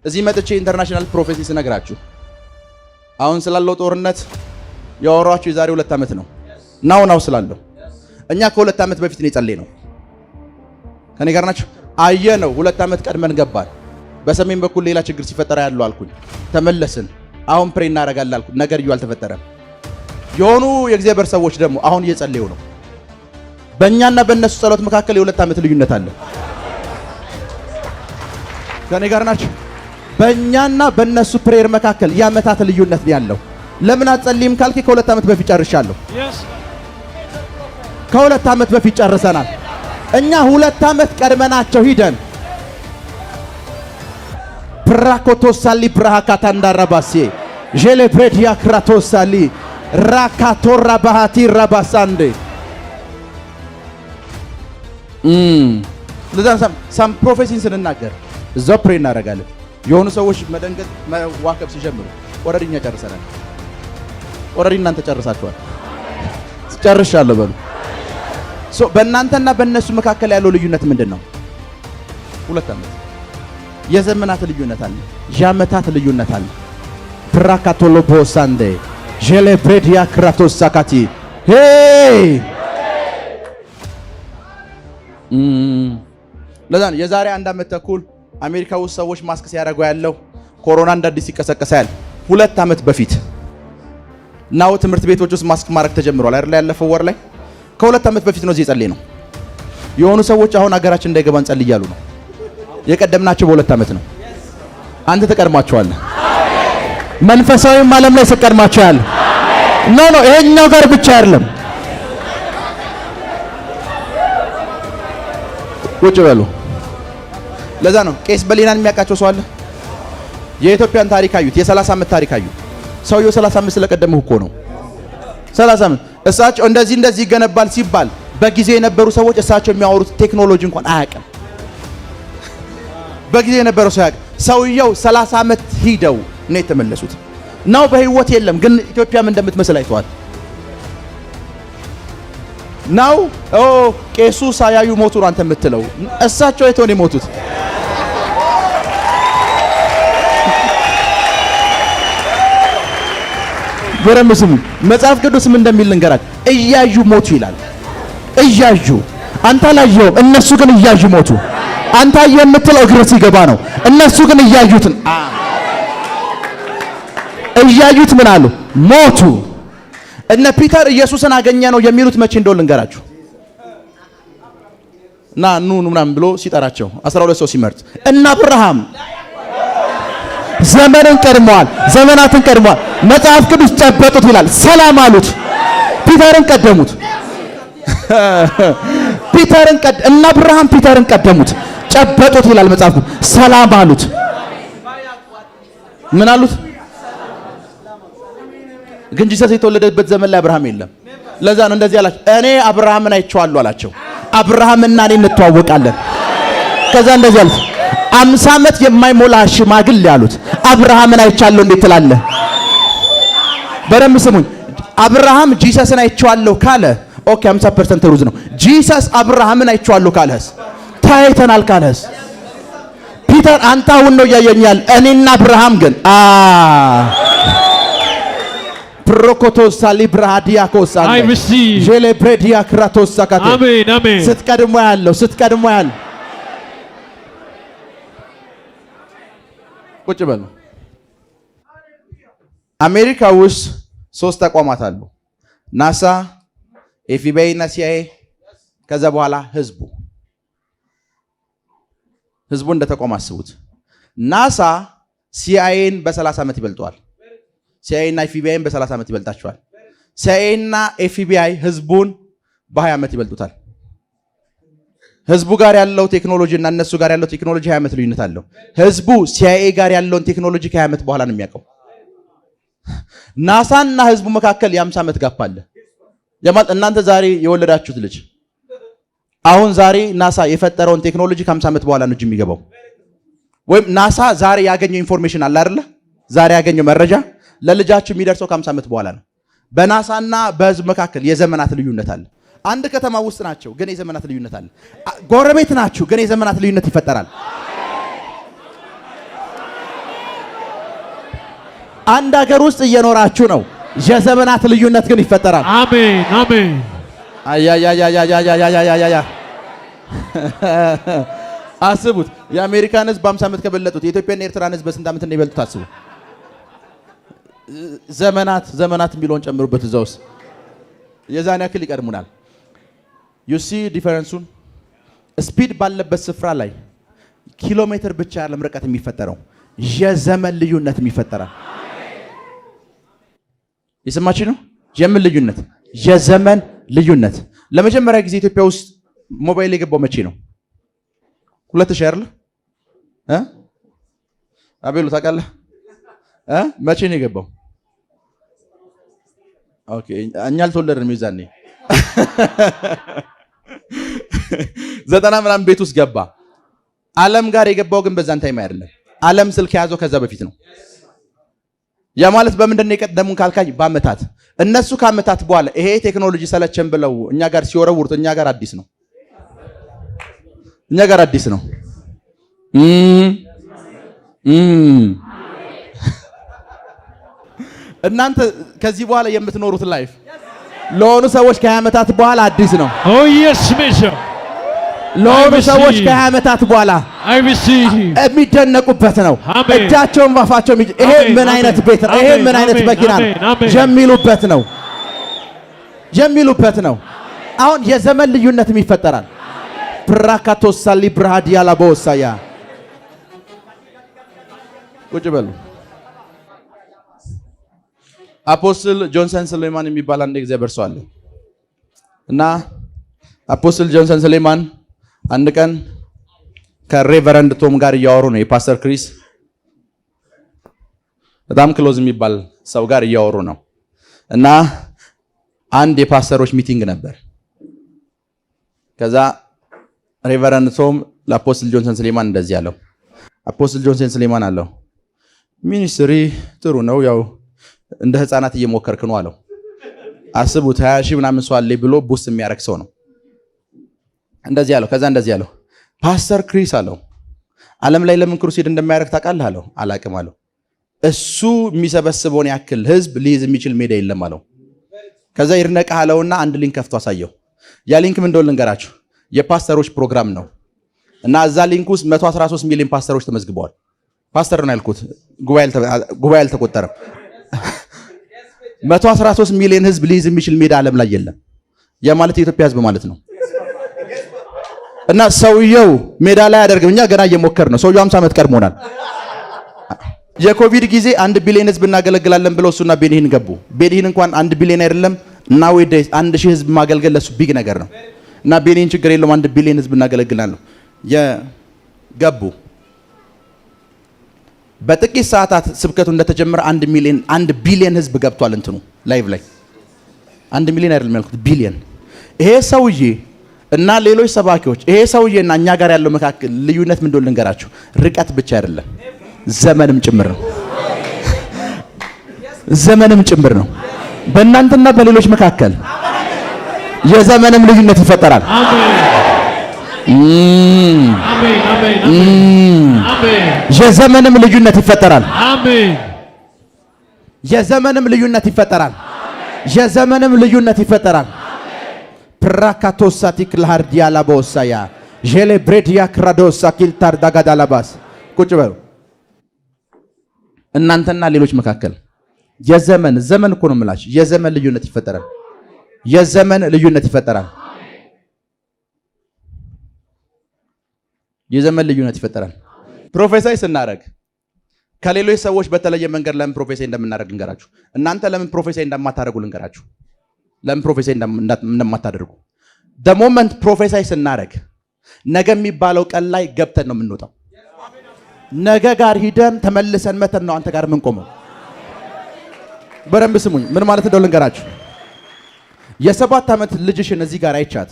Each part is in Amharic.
እዚህ መጥቼ ኢንተርናሽናል ፕሮፌሲ ስነግራችሁ አሁን ስላለው ጦርነት ያወራችሁ የዛሬ 2 ዓመት ነው። ናው ስላለው እኛ ከ2 ዓመት በፊት ነው የጸለይነው። ከኔ ጋር ናችሁ? አየነው 2 ዓመት ቀድመን ገባን። በሰሜን በኩል ሌላ ችግር ሲፈጠራ ያለው አልኩኝ። ተመለስን። አሁን ፕሬ እናደርጋለን አልኩኝ። ነገር አልተፈጠረም። የሆኑ የእግዚአብሔር ሰዎች ደግሞ አሁን እየጸለዩ ነው። በእኛና በእነሱ ጸሎት መካከል የ2 ዓመት ልዩነት አለ። ከኔ ጋር ናችሁ? በእኛና በእነሱ ፕሬየር መካከል የዓመታት ልዩነት ነው ያለው። ለምን አትጸልይም ካልክ ከ2 ዓመት በፊት ጨርሻለሁ። ከ2 ዓመት በፊት ጨርሰናል። እኛ 2 ዓመት ቀድመናቸው ሂደን ብራኮቶሳሊ ብራካታንዳራባሲ ጄሌፕሬዲያ ክራቶሳሊ ራካቶራ ባህቲ ራባሳንዴ ለዛን ሳም ፕሮፌሲን ስንናገር እዛው ፕሬ እናደርጋለን። የሆኑ ሰዎች መደንገጥ መዋከብ ሲጀምሩ ኦሬዲ እኛ ጨርሰናል። ኦሬዲ እናንተ ጨርሳችኋል። ጨርሻለሁ በሉ። በእናንተና በእነሱ መካከል ያለው ልዩነት ምንድነው? 2 ዓመት። የዘመናት ልዩነት አለ። የዓመታት ልዩነት አለ። ብራካቶሎ ቦሳንዴ ጄሌፕሬዲያ ክራቶስ ሳካቲ ሄይ ለዛን የዛሬ 1 ዓመት ተኩል አሜሪካ ውስጥ ሰዎች ማስክ ሲያደርጉ ያለው ኮሮና እንዳዲስ ይቀሰቀሳል። 2 ዓመት በፊት ናው ትምህርት ቤቶች ውስጥ ማስክ ማድረግ ተጀምሯል አይደል? ያለፈው ወር ላይ ከ2 ዓመት በፊት ነው እዚህ ጸልይ ነው። የሆኑ ሰዎች አሁን ሀገራችን እንዳይገባ እንጸልይ እያሉ ነው። የቀደምናቸው በ2 ዓመት ነው። አንተ ተቀድማቸዋለህ። መንፈሳዊም ዓለም ላይ ተቀድማቸዋል። ኖ ይሄኛው ጋር ብቻ አይደለም። ቁጭ በሉ። ለዛ ነው ቄስ በሊናን የሚያውቃቸው ሰው አለ። የኢትዮጵያን ታሪክ አዩት። የ30 ዓመት ታሪክ አዩ። ሰውየው 35 ስለቀደመው እኮ ነው። 35 እሳቸው እንደዚህ ይገነባል ሲባል በጊዜ የነበሩ ሰዎች እሳቸው የሚያወሩት ቴክኖሎጂ እንኳን አያውቅም። በጊዜ የነበረው ሰው ያውቅ። ሰውየው 30 ዓመት ሂደው ነው የተመለሱት። ነው በህይወት የለም፣ ግን ኢትዮጵያም እንደምትመስል አይተዋል። ነው ቄሱ ሳያዩ ሞቱ ነው አንተ የምትለው። እሳቸው አይተው ነው የሞቱት። ወረምስም መጽሐፍ ቅዱስም እንደሚል ልንገራችሁ፣ እያዩ ሞቱ ይላል። እያዩ አንተ አላየኸውም፣ እነሱ ግን እያዩ ሞቱ። አንተ አየህ የምትለው እግር ሲገባ ነው። እነሱ ግን እያዩትን እያዩት ምን አሉ? ሞቱ። እነ ፒተር ኢየሱስን አገኘ ነው የሚሉት መቼ እንደው ልንገራችሁ። ኑ ምናምን ብሎ ሲጠራቸው 12 ሰው ሲመርጥ እና አብርሃም ዘመንን ቀድመዋል፣ ዘመናትን ቀድመዋል። መጽሐፍ ቅዱስ ጨበጡት ይላል። ሰላም አሉት። ፒተርን ቀደሙት። እና አብርሃም ፒተርን ቀደሙት፣ ጨበጡት ይላል መጽሐፍ ቅዱስ። ሰላም አሉት። ምን አሉት? ግን ጂሰስ የተወለደበት ዘመን ላይ አብርሃም የለም። ለዛ ነው እንደዚህ አላቸው። እኔ አብርሃምን አይቼዋለሁ አላቸው። አብርሃምና እኔ እንተዋወቃለን። ከዛ እንደዚህ አሉት። 50 ዓመት የማይሞላ ሽማግሌ ያሉት አብርሃምን አይቻለሁ እንዴት ትላለህ? በደንብ ስሙኝ። አብርሃም ጂሰስን አይቼዋለሁ ካለ ኦኬ 50% ሩዝ ነው። ጂሰስ አብርሃምን አይቼዋለሁ ካለስ ታይተናል ካለስ ፒተር አንተ አሁን ነው ያየኛል። እኔና አብርሃም ግን ፕሮኮቶስ ሳሊብራዲያ ኮሳን ጄሌፕሬዲያ ክራቶስ ሳካቴ አሜን ስትቀድሞ ያለው ቁጭ በሉ። አሜሪካ ውስጥ 3 ተቋማት አሉ። ናሳ፣ ኤፍቢአይ እና ሲአይኤ። ከዛ በኋላ ህዝቡ እንደ ተቋም አስቡት። ናሳ ሲአይኤን በ30 ዓመት ይበልጠዋል። ሲአይኤ እና ኤፍቢአይን በ30 ዓመት ይበልጣቸዋል። ሲአይኤ እና ኤፍቢአይ ህዝቡን በ20 ዓመት ይበልጡታል። ህዝቡ ጋር ያለው ቴክኖሎጂ እና እነሱ ጋር ያለው ቴክኖሎጂ 20 ዓመት ልዩነት አለው። ህዝቡ ሲአይኤ ጋር ያለውን ቴክኖሎጂ ከ20 ዓመት በኋላ ነው የሚያውቀው። ናሳ እና ህዝቡ መካከል የ50 ዓመት ጋፕ አለ። እናንተ ዛሬ የወለዳችሁት ልጅ አሁን ዛሬ ናሳ የፈጠረውን ቴክኖሎጂ ከ50 ዓመት በኋላ ነው የሚገባው። ወይም ናሳ ዛሬ ያገኘው ኢንፎርሜሽን አለ አይደለ? ዛሬ ያገኘው መረጃ ለልጃችሁ የሚደርሰው ከ50 ዓመት በኋላ ነው። በናሳና በህዝብ መካከል የዘመናት ልዩነት አለ። አንድ ከተማ ውስጥ ናቸው፣ ግን የዘመናት ልዩነት አለ። ጎረቤት ናችሁ፣ ግን የዘመናት ልዩነት ይፈጠራል። አንድ ሀገር ውስጥ እየኖራችሁ ነው። የዘመናት ልዩነት ግን ይፈጠራል። አሜን አሜን። አያያያያያያያያያ አስቡት። የአሜሪካን ህዝብ በ50 ዓመት ከበለጡት የኢትዮጵያና ኤርትራን ህዝብ በስንት ዓመት እንደሚበልጡት አስቡ። ዘመናት የሚለውን ጨምሩበት እዛ ውስጥ የዛን ያክል ይቀድሙናል። ዩ ሲ ዲፈረንሱን። ስፒድ ባለበት ስፍራ ላይ ኪሎ ሜትር ብቻ ያለም ርቀት የሚፈጠረው የዘመን ልዩነት የሚፈጠራል። የሰማችሁ ነው? የምን ልዩነት? የዘመን ልዩነት። ለመጀመሪያ ጊዜ ኢትዮጵያ ውስጥ ሞባይል የገባው መቼ ነው? 2000 አይደል? አቤሉ ታውቃለህ? መቼ ነው የገባው? ኦኬ እኛ አልተወለድንም ይዛኔ 90 ምናምን ቤት ውስጥ ገባ። ዓለም ጋር የገባው ግን በዛን ታይም አይደለም። ዓለም ስልክ የያዘው ከዛ በፊት ነው። ያ ማለት በምንድን ነው የቀደሙን ካልካኝ በአመታት። እነሱ ከአመታት በኋላ ይሄ ቴክኖሎጂ ሰለቸን ብለው እኛ ጋር ሲወረውሩት እኛ ጋር አዲስ ነው። እኛ ጋር አዲስ ነው። እናንተ ከዚህ በኋላ የምትኖሩት ላይፍ ለሆኑ ሰዎች ከ20 ዓመታት በኋላ አዲስ ነው። ኦ ኢየስ ሜሰር ለሆኑ ሰዎች ከ20 ዓመታት በኋላ የሚደነቁበት ነው። እጃቸውን ባፋቸው ይሄ ምን አይነት ቤት ነው? ይሄ ምን አይነት መኪና ነው? የሚሉበት ነው። አሁን የዘመን ልዩነትም ይፈጠራል። ብራካቶሳሊ ብራዲያ ላቦሳያ ቁጭ በሉ። አፖስትል ጆንሰን ስሌማን የሚባል አንድ እግዚአብሔር ሰው አለ እና አፖስትል ጆንሰን ስሌማን አንድ ቀን ከሬቨረንድ ቶም ጋር እያወሩ ነው። የፓስተር ክሪስ በጣም ክሎዝ የሚባል ሰው ጋር እያወሩ ነው እና አንድ የፓስተሮች ሚቲንግ ነበር። ከዛ ሬቨረንድ ቶም ለአፖስትል ጆንሰን ስሌማን እንደዚህ አለው። አፖስትል ጆንሰን ስሌማን አለው ሚኒስትሪ ጥሩ ነው፣ ያው እንደ ህፃናት እየሞከርክ ነው አለው። አስቡት 20 ሺህ ምናምን ሰው አለ ብሎ ቡስ የሚያረክ ሰው ነው። እንደዚህ አለው። ከዛ እንደዚህ አለው ፓስተር ክሪስ አለው ዓለም ላይ ለምን ክሩሴድ እንደማያረክ ታውቃለህ አለው። አላቅም አለው። እሱ የሚሰበስበውን ያክል ህዝብ ሊይዝ የሚችል ሜዳ የለም አለው። ከዛ ይርነቃ አለውና አንድ ሊንክ ከፍቶ አሳየው። ያ ሊንክ ምን እንደሆነ ልንገራችሁ። የፓስተሮች ፕሮግራም ነው እና እዛ ሊንክ ውስጥ 113 ሚሊዮን ፓስተሮች ተመዝግበዋል። ፓስተር ነው ያልኩት፣ ጉባኤ አልተቆጠረም። 113 ሚሊዮን ህዝብ ሊይዝ የሚችል ሜዳ ዓለም ላይ የለም። ያ ማለት የኢትዮጵያ ህዝብ ማለት ነው። እና ሰውየው ሜዳ ላይ አደርግም፣ እኛ ገና እየሞከር ነው። ሰውየው 50 ዓመት ቀድሞናል። የኮቪድ ጊዜ 1 ቢሊዮን ህዝብ እናገለግላለን ብለው እሱና ቤኒሂን ገቡ። ቤኒሂን እንኳን 1 ቢሊዮን አይደለም እና ወይ 1000 ህዝብ ማገልገል ለሱ ቢግ ነገር ነው። እና ቤኒሂን ችግር የለውም 1 ቢሊዮን ህዝብ እናገለግላለን የገቡ በጥቂት ሰዓታት ስብከቱ እንደተጀመረ 1 ቢሊዮን ህዝብ ገብቷል። እንትኑ ላይቭ ላይ 1 ሚሊዮን አይደለም ያልኩት ቢሊዮን። ይሄ ሰውዬ እና ሌሎች ሰባኪዎች ይሄ ሰውዬና እኛ ጋር ያለው መካከል ልዩነት ምን እንደሆነ ልንገራችሁ። ርቀት ብቻ አይደለም ዘመንም ጭምር ነው። ዘመንም ጭምር ነው። በእናንተና በሌሎች መካከል የዘመንም ልዩነት ይፈጠራል። አሜን አሜን አሜን። የዘመንም ልዩነት ይፈጠራል። አሜን። የዘመንም ልዩነት ይፈጠራል። የዘመንም ልዩነት ይፈጠራል። ፕራካቶሳቲክ ለሃርዲያ ላቦሳያ ጄሌ ብሬዲያ ክራዶሳ ኪልታር ዳጋዳላባስ ቁጭ በሉ። እናንተና ሌሎች መካከል ዘመን እኮ ነው የምላችሁ። የዘመን ልዩነት ይፈጠራል። የዘመን ልዩነት ይፈጠራል። የዘመን ልዩነት ይፈጠራል። ፕሮፌሳይ ስናደርግ ከሌሎች ሰዎች በተለየ መንገድ ለምን ፕሮፌሳይ እንደምናደርግ ልንገራችሁ። እናንተ ለምን ፕሮፌሳይ እንደማታደርጉ ልንገራችሁ። ለምን ፕሮፌሳይ እንደማታደርጉ the moment ፕሮፌሳይ ስናደርግ ነገ የሚባለው ቀን ላይ ገብተን ነው የምንወጣው። ነገ ጋር ሂደን ተመልሰን መተን ነው አንተ ጋር ምን ቆመው። በደንብ ስሙኝ። ምን ማለት እንደው ልንገራችሁ። የ7 ዓመት ልጅሽን እዚህ ጋር አይቻት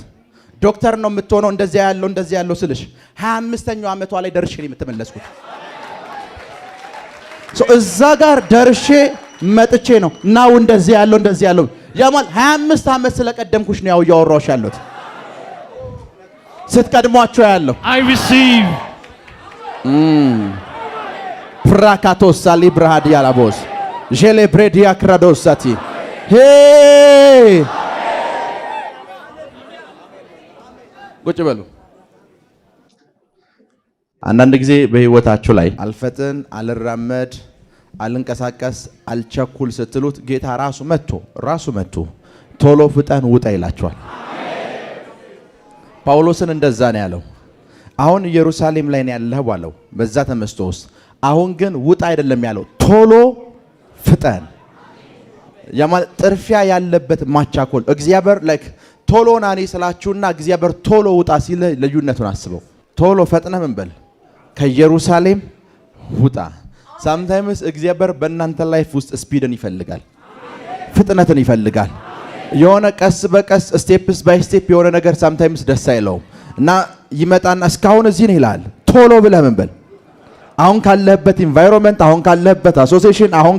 ዶክተር ነው የምትሆነው እንደዚህ ያለው ስልሽ 25ኛው ዓመቷ ላይ ደርሼ ነው የምትመለስኩት። እዛ ጋር ደርሼ መጥቼ ነው ናው እንደዚህ ያለው ያማል 25 ዓመት ስለቀደምኩሽ ነው ያው እያወራሁሽ ያለሁት። ስትቀድሟቸው ያለው I receive ፕራካቶስ ሳሊ ብራሃዲያ ላቦስ ጄሌብሬዲያ ክራዶሳቲ ሄ ቁጭ በሉ። አንዳንድ ጊዜ በህይወታችሁ ላይ አልፈጥን፣ አልራመድ፣ አልንቀሳቀስ፣ አልቸኩል ስትሉት ጌታ ራሱ መጥቶ ቶሎ ፍጠን ውጣ ይላችኋል። ጳውሎስን እንደዛ ነው ያለው። አሁን ኢየሩሳሌም ላይ ነው ያለህ ባለው በዛ ተመስጦ ውስጥ አሁን ግን ውጣ አይደለም ያለው፣ ቶሎ ፍጠን። ጥርፊያ ያለበት ማቻኮል። እግዚአብሔር ቶሎ ናኔ ስላችሁና እግዚአብሔር ቶሎ ውጣ ሲል ልዩነቱን አስበው። ቶሎ ፈጥነህ ምን በል ከኢየሩሳሌም ውጣ። ሳምታይምስ እግዚአብሔር በእናንተ ላይፍ ውስጥ ስፒድን ይፈልጋል፣ ፍጥነትን ይፈልጋል። የሆነ ቀስ በቀስ ስቴፕስ ባይ ስቴፕ የሆነ ነገር ሳምታይምስ ደስ አይለውም እና ይመጣና እስካሁን እዚህ ነው ይላል። ቶሎ ብለህ ምን በል አሁን ካለህበት ኢንቫይሮንመንት፣ አሁን ካለህበት አሶሲዬሽን፣ አሁን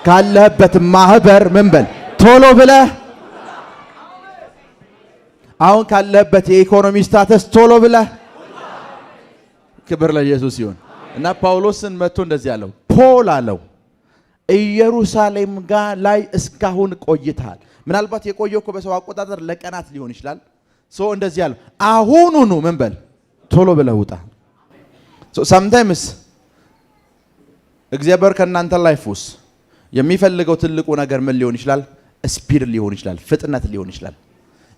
ካለህበት ማህበር ምን በል ቶሎ ብለህ አሁን ካለህበት የኢኮኖሚ ስታተስ ቶሎ ብለህ። ክብር ለኢየሱስ ይሁን። እና ጳውሎስን መጥቶ እንደዚህ ያለው ፖል አለው ኢየሩሳሌም ጋር ላይ እስካሁን ቆይተሃል። ምናልባት የቆየው እኮ በሰው አቆጣጠር ለቀናት ሊሆን ይችላል። እንደዚህ ያለው አሁኑኑ ምን በል ቶሎ ብለህ ውጣ። ሳምታይምስ እግዚአብሔር ከእናንተ ላይፍ ውስጥ የሚፈልገው ትልቁ ነገር ምን ሊሆን ይችላል? ስፒድ ሊሆን ይችላል፣ ፍጥነት ሊሆን ይችላል።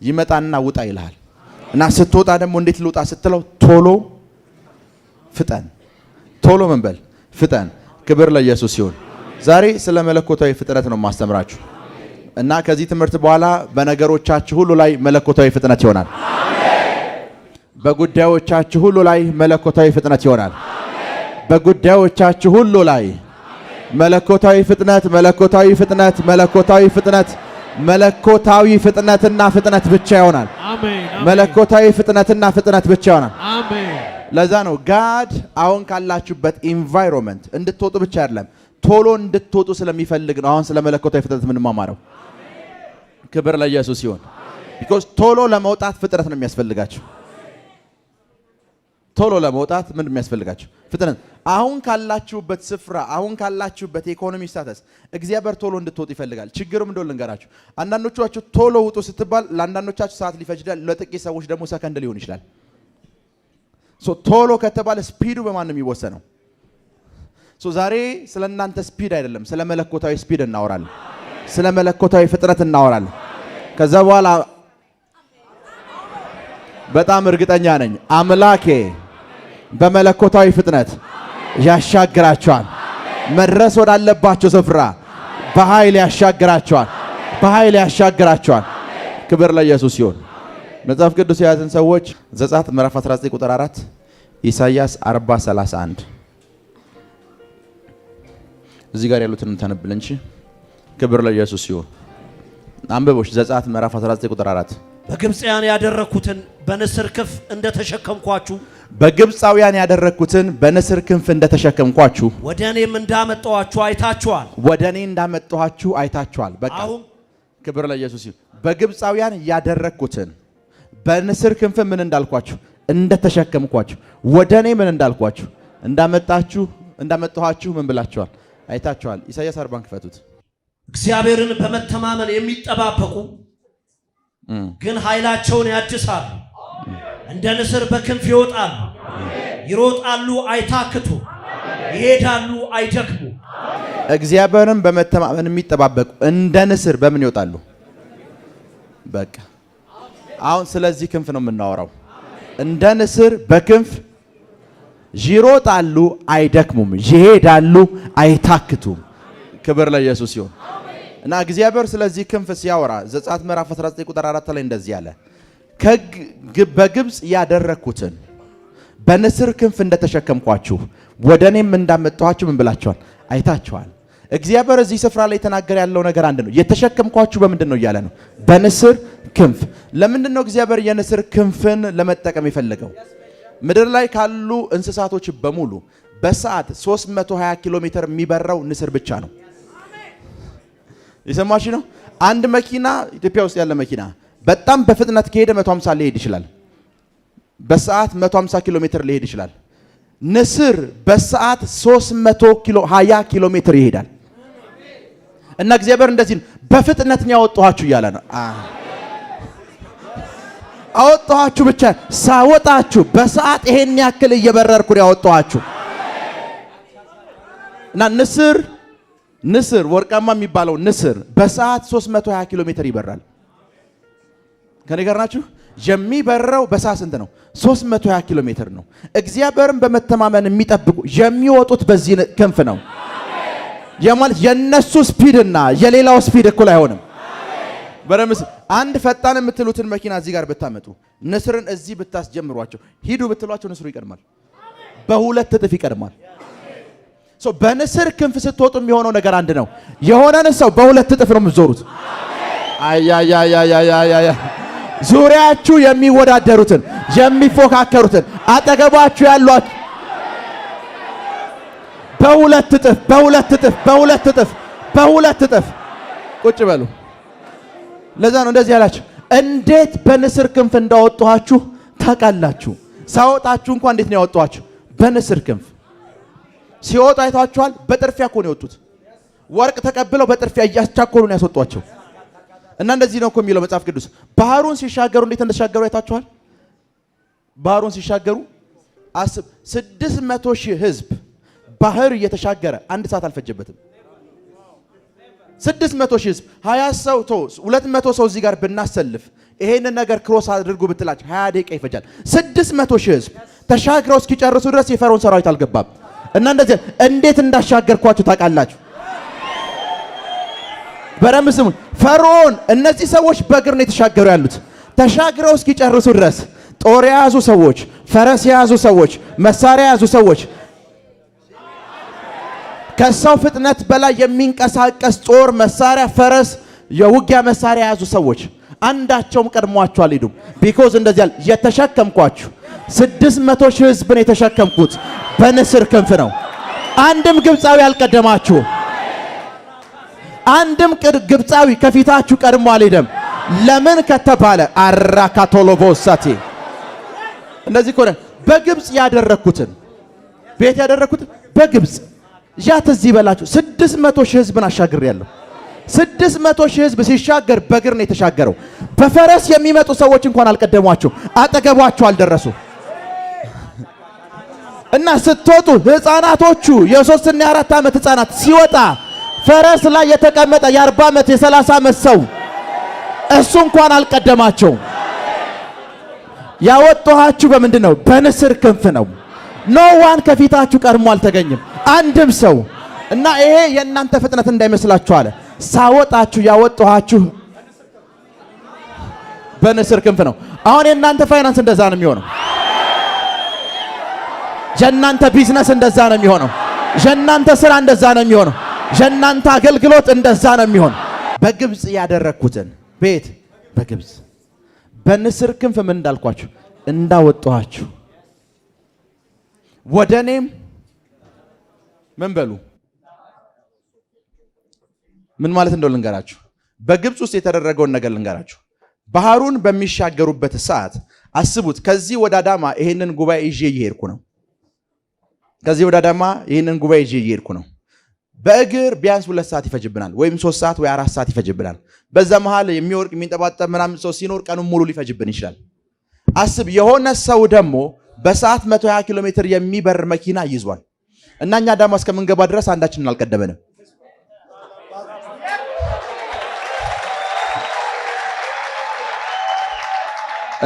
ይመጣና ውጣ ይልሃል እና ስትወጣ ደግሞ እንዴት ልውጣ ስትለው ቶሎ ፍጠን፣ ቶሎ ምን በል ፍጠን። ክብር ለኢየሱስ ይሁን። ዛሬ ስለ መለኮታዊ ፍጥነት ነው ማስተምራችሁ እና ከዚህ ትምህርት በኋላ በነገሮቻችሁ ሁሉ ላይ መለኮታዊ ፍጥነት ይሆናል። በጉዳዮቻችሁ ሁሉ ላይ መለኮታዊ ፍጥነት ይሆናል። በጉዳዮቻችሁ ሁሉ ላይ መለኮታዊ ፍጥነት፣ መለኮታዊ ፍጥነት፣ መለኮታዊ ፍጥነት፣ መለኮታዊ ፍጥነትና ፍጥነት ብቻ ይሆናል። መለኮታዊ ፍጥነትና ፍጥነት ብቻ ይሆናል። ለዛ ነው ጋድ አሁን ካላችሁበት ኢንቫይሮንመንት እንድትወጡ ብቻ አይደለም ቶሎ እንድትወጡ ስለሚፈልግ ነው አሁን ስለ መለኮታዊ ፍጥነት የምንማማረው። ክብር ለኢየሱስ ይሁን። ቢኮዝ ቶሎ ለመውጣት ፍጥነት ነው የሚያስፈልጋችሁ። ቶሎ ለመውጣት ምን የሚያስፈልጋችሁ? ፍጥነት። አሁን ካላችሁበት ስፍራ፣ አሁን ካላችሁበት የኢኮኖሚ ስታተስ እግዚአብሔር ቶሎ እንድትወጡ ይፈልጋል። ችግሩም እንደው ልንገራችሁ፣ አንዳንዶቻችሁ ቶሎ ውጡ ስትባል ለአንዳንዶቻችሁ ሰዓት ሊፈጅ ይችላል፣ ለጥቂት ሰዎች ደግሞ ሰከንድ ሊሆን ይችላል። ቶሎ ከተባለ ስፒዱ በማን ነው የሚወሰነው? ዛሬ ስለ እናንተ ስፒድ አይደለም፣ ስለ መለኮታዊ ስፒድ እናወራለን። ስለ መለኮታዊ ፍጥነት እናወራለን። ከዛ በኋላ በጣም እርግጠኛ ነኝ አምላኬ በመለኮታዊ ፍጥነት ያሻግራቸዋል። መድረስ ወዳለባቸው ስፍራ በኃይል ያሻግራቸዋል፣ በኃይል ያሻግራቸዋል። ክብር ለኢየሱስ ይሁን። መጽሐፍ ቅዱስ የያዝን ሰዎች ዘጸአት ምዕራፍ 19 ቁጥር 4፣ ኢሳይያስ 40:31 እዚህ ጋር ያሉትን ተነብለን እንጂ። ክብር ለኢየሱስ ይሁን። አንብቦሽ ዘጸአት ምዕራፍ 19 ቁጥር 4 በግብፃውያን ያደረኩትን በንስር ክንፍ እንደተሸከምኳችሁ በግብፃውያን ያደረኩትን በንስር ክንፍ እንደተሸከምኳችሁ ወደ እኔም እንዳመጣኋችሁ አይታችኋል። ወደ እኔ እንዳመጣኋችሁ አይታችኋል። በቃ ክብር ለኢየሱስ ይሁን። በግብፃውያን ያደረኩትን በንስር ክንፍ ምን እንዳልኳችሁ እንደተሸከምኳችሁ ወደ እኔ ምን እንዳልኳችሁ እንዳመጣኋችሁ ምን ብላችኋል? አይታችኋል። ኢሳይያስ 40 ክፈቱት። እግዚአብሔርን በመተማመን የሚጠባበቁ ግን ኃይላቸውን ያድሳሉ፣ እንደ ንስር በክንፍ ይወጣሉ፣ ይሮጣሉ አይታክቱ፣ ይሄዳሉ አይደክሙ። እግዚአብሔርን በመተማመን የሚጠባበቁ እንደ ንስር በምን ይወጣሉ? በቃ አሁን ስለዚህ ክንፍ ነው የምናወራው። እንደ ንስር በክንፍ ይሮጣሉ አይደክሙም፣ ይሄዳሉ አይታክቱም። ክብር ለኢየሱስ ይሁን። እና እግዚአብሔር ስለዚህ ክንፍ ሲያወራ ዘጸአት ምዕራፍ 19 ቁጥር 4 ላይ እንደዚህ ያለ በግብፅ ያደረኩትን በንስር ክንፍ እንደተሸከምኳችሁ ወደ እኔም እንዳመጣኋችሁ ምን ብላችኋል? አይታችኋል። እግዚአብሔር እዚህ ስፍራ ላይ የተናገረ ያለው ነገር አንድ ነው። የተሸከምኳችሁ በምንድን ነው እያለ ነው? በንስር ክንፍ። ለምንድን ነው እግዚአብሔር የንስር ክንፍን ለመጠቀም የፈለገው? ምድር ላይ ካሉ እንስሳቶች በሙሉ በሰዓት 320 ኪሎ ሜትር የሚበረው ንስር ብቻ ነው። የሰማችሁ ነው? አንድ መኪና ኢትዮጵያ ውስጥ ያለ መኪና በጣም በፍጥነት ከሄደ 150 ሊሄድ ይችላል። በሰዓት 150 ኪሎ ሜትር ሊሄድ ይችላል። ንስር በሰዓት 320 ኪሎ ሜትር ይሄዳል። እና እግዚአብሔር እንደዚህ በፍጥነት ነው ያወጣኋችሁ እያለ ነው። አወጣኋችሁ ብቻ ሳወጣችሁ በሰዓት ይሄን ያክል እየበረርኩ ነው ያወጣኋችሁ። እና ንስር ወርቃማ የሚባለው ንስር በሰዓት 320 ኪሎ ሜትር ይበራል። ከኔ ጋር ናችሁ? የሚበረው በሰዓት ስንት ነው? 320 ኪሎ ሜትር ነው። እግዚአብሔርን በመተማመን የሚጠብቁ የሚወጡት በዚህ ክንፍ ነው። የማለት የነሱ ስፒድና የሌላው ስፒድ እኩል አይሆንም። በረምስ አንድ ፈጣን የምትሉትን መኪና እዚህ ጋር ብታመጡ ንስርን እዚህ ብታስጀምሯቸው ሂዱ ብትሏቸው ንስሩ ይቀድማል። በሁለት እጥፍ ይቀድማል። በንስር ክንፍ ስትወጡ የሚሆነው ነገር አንድ ነው። የሆነን ሰው በሁለት እጥፍ ነው የምትዞሩት። አያያያያያያ ዙሪያችሁ የሚወዳደሩትን የሚፎካከሩትን አጠገባችሁ ያሏችሁ በሁለት እጥፍ ቁጭ በሉ። ለዛ ነው እንደዚህ ያላችሁ። እንዴት በንስር ክንፍ እንዳወጣኋችሁ ታውቃላችሁ። ሳወጣችሁ እንኳን እንዴት ነው ያወጣኋችሁ? በንስር ክንፍ ሲወጡ አይታችኋል። በጥርፊያ እኮ ነው የወጡት። ወርቅ ተቀብለው በጥርፊያ እያስቻኮሉ ነው ያስወጧቸው። እና እንደዚህ ነው እኮ የሚለው መጽሐፍ ቅዱስ። ባህሩን ሲሻገሩ እንዴት እንደተሻገሩ አይታችኋል። ባህሩን ሲሻገሩ 600,000 ህዝብ ባህር እየተሻገረ አንድ ሰዓት አልፈጀበትም። 600,000 ህዝብ 20 ሰው 200 ሰው እዚህ ጋር ብናሰልፍ ይሄንን ነገር ክሮስ አድርጉ ብትላችሁ 20 ደቂቃ ይፈጃል። 600,000 ህዝብ ተሻግረው እስኪጨርሱ ድረስ የፈርዖን ሰራዊት አልገባም። እና እንደዚህ እንዴት እንዳሻገርኳችሁ ታውቃላችሁ። በረም ስሙን። ፈርዖን እነዚህ ሰዎች በእግር ነው የተሻገሩ ያሉት። ተሻግረው እስኪጨርሱ ድረስ ጦር የያዙ ሰዎች፣ ፈረስ የያዙ ሰዎች፣ መሳሪያ የያዙ ሰዎች፣ ከሰው ፍጥነት በላይ የሚንቀሳቀስ ጦር መሳሪያ፣ ፈረስ፣ የውጊያ መሳሪያ የያዙ ሰዎች አንዳቸውም ቀድሟቸው አልሄዱም። ቢኮዝ እንደዚህ ያለ የተሸከምኳችሁ 600,000 ህዝብን የተሸከምኩት በንስር ክንፍ ነው። አንድም ግብፃዊ አልቀደማችሁ። አንድም ግብፃዊ ከፊታችሁ ቀድሞ አልሄደም። ለምን ከተባለ አራካቶሎቮሳቲ እንደዚህ ኮነ። በግብፅ ያደረኩትን ቤት ያደረኩትን በግብፅ ያት እዚህ በላችሁ 600,000 ህዝብን አሻግሬያለሁ። 600,000 ህዝብ ሲሻገር በእግር ነው የተሻገረው። በፈረስ የሚመጡ ሰዎች እንኳን አልቀደሟቸው፣ አጠገቧቸው አልደረሱ። እና ስትወጡ ህፃናቶቹ የ3 እና 4 ዓመት ህፃናት ሲወጣ ፈረስ ላይ የተቀመጠ የ40 ዓመት የ30 ዓመት ሰው እሱ እንኳን አልቀደማቸው። ያወጣኋችሁ በምንድን ነው? በንስር ክንፍ ነው። ኖ ዋን ከፊታችሁ ቀድሞ አልተገኘም አንድም ሰው። እና ይሄ የእናንተ ፍጥነት እንዳይመስላችሁ አለ። ሳወጣችሁ ያወጣኋችሁ በንስር ክንፍ ነው። አሁን የእናንተ ፋይናንስ እንደዛ ነው የሚሆነው። የእናንተ ቢዝነስ እንደዛ ነው የሚሆነው። የእናንተ ስራ እንደዛ ነው የሚሆነው። የእናንተ አገልግሎት እንደዛ ነው የሚሆነው። በግብፅ ያደረኩትን ቤት በግብፅ በንስር ክንፍ ምን እንዳልኳችሁ እንዳወጣኋችሁ ወደኔም ምን በሉ ምን ማለት እንደው ልንገራችሁ። በግብፅ ውስጥ የተደረገውን ነገር ልንገራችሁ። ባህሩን በሚሻገሩበት ሰዓት አስቡት። ከዚህ ወደ አዳማ ይሄንን ጉባኤ ይዤ እየሄድኩ ነው። ከዚህ ወደ አዳማ ይሄንን ጉባኤ ይዤ እየሄድኩ ነው። በእግር ቢያንስ 2 ሰዓት ይፈጅብናል፣ ወይም 3 ሰዓት ወይ 4 ሰዓት ይፈጅብናል። በዛ መሃል የሚወርቅ የሚንጠባጠብ ምናምን ሰው ሲኖር ቀኑን ሙሉ ሊፈጅብን ይችላል። አስብ። የሆነ ሰው ደግሞ በሰዓት 120 ኪሎ ሜትር የሚበር መኪና ይዟል እና እኛ አዳማ እስከምንገባ ድረስ አንዳችንን አልቀደመንም።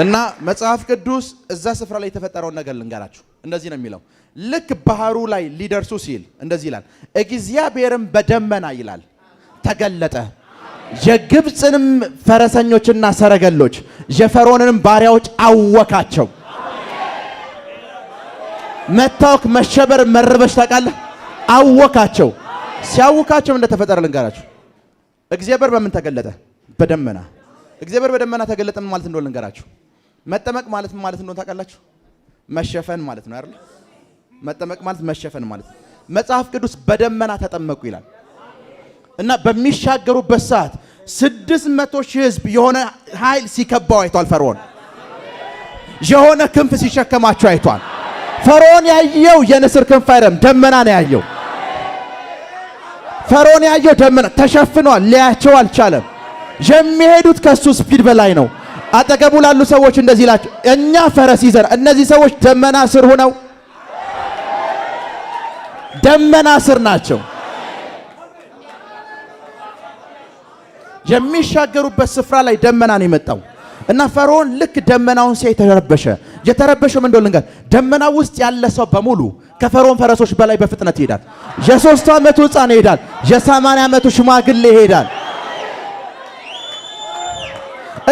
እና መጽሐፍ ቅዱስ እዛ ስፍራ ላይ የተፈጠረውን ነገር ልንገራችሁ። እንደዚህ ነው የሚለው። ልክ ባህሩ ላይ ሊደርሱ ሲል እንደዚህ ይላል፣ እግዚአብሔርም በደመና ይላል ተገለጠ፣ የግብፅንም ፈረሰኞችና ሰረገሎች የፈርዖንንም ባሪያዎች አወካቸው። መታወክ፣ መሸበር፣ መረበሽ ታውቃለህ? አወካቸው። ሲያውካቸው እንደተፈጠረ ልንገራችሁ። እግዚአብሔር በምን ተገለጠ? በደመና። እግዚአብሔር በደመና ተገለጠ ማለት እንደሆነ ልንገራችሁ። መጠመቅ ማለት ምን ማለት እንደሆነ ታውቃላችሁ? መሸፈን ማለት ነው አይደል? መጠመቅ ማለት መሸፈን ማለት ነው። መጽሐፍ ቅዱስ በደመና ተጠመቁ ይላል እና በሚሻገሩበት ሰዓት 600,000 ህዝብ የሆነ ኃይል ሲከባው አይቷል። ፈርዖን የሆነ ክንፍ ሲሸከማቸው አይቷል። ፈርዖን ያየው የንስር ክንፍ አይደለም፣ ደመና ነው ያየው። ፈርዖን ያየው ደመና ተሸፍኗል፣ ሊያቸው አልቻለም። የሚሄዱት ከሱ ስፒድ በላይ ነው። አጠገቡ ላሉ ሰዎች እንደዚህ ይላቸው፣ እኛ ፈረስ ይዘን እነዚህ ሰዎች ደመና ስር ሆነው ደመና ስር ናቸው። የሚሻገሩበት ስፍራ ላይ ደመና ነው የመጣው እና ፈርዖን ልክ ደመናውን ሲያይ ተረበሸ። የተረበሸው ምን እንደሆነ ደመና ውስጥ ያለ ሰው በሙሉ ከፈርዖን ፈረሶች በላይ በፍጥነት ይሄዳል። የ3 ዓመቱ ሕፃን ይሄዳል። የ80 ዓመቱ ሽማግሌ ይሄዳል።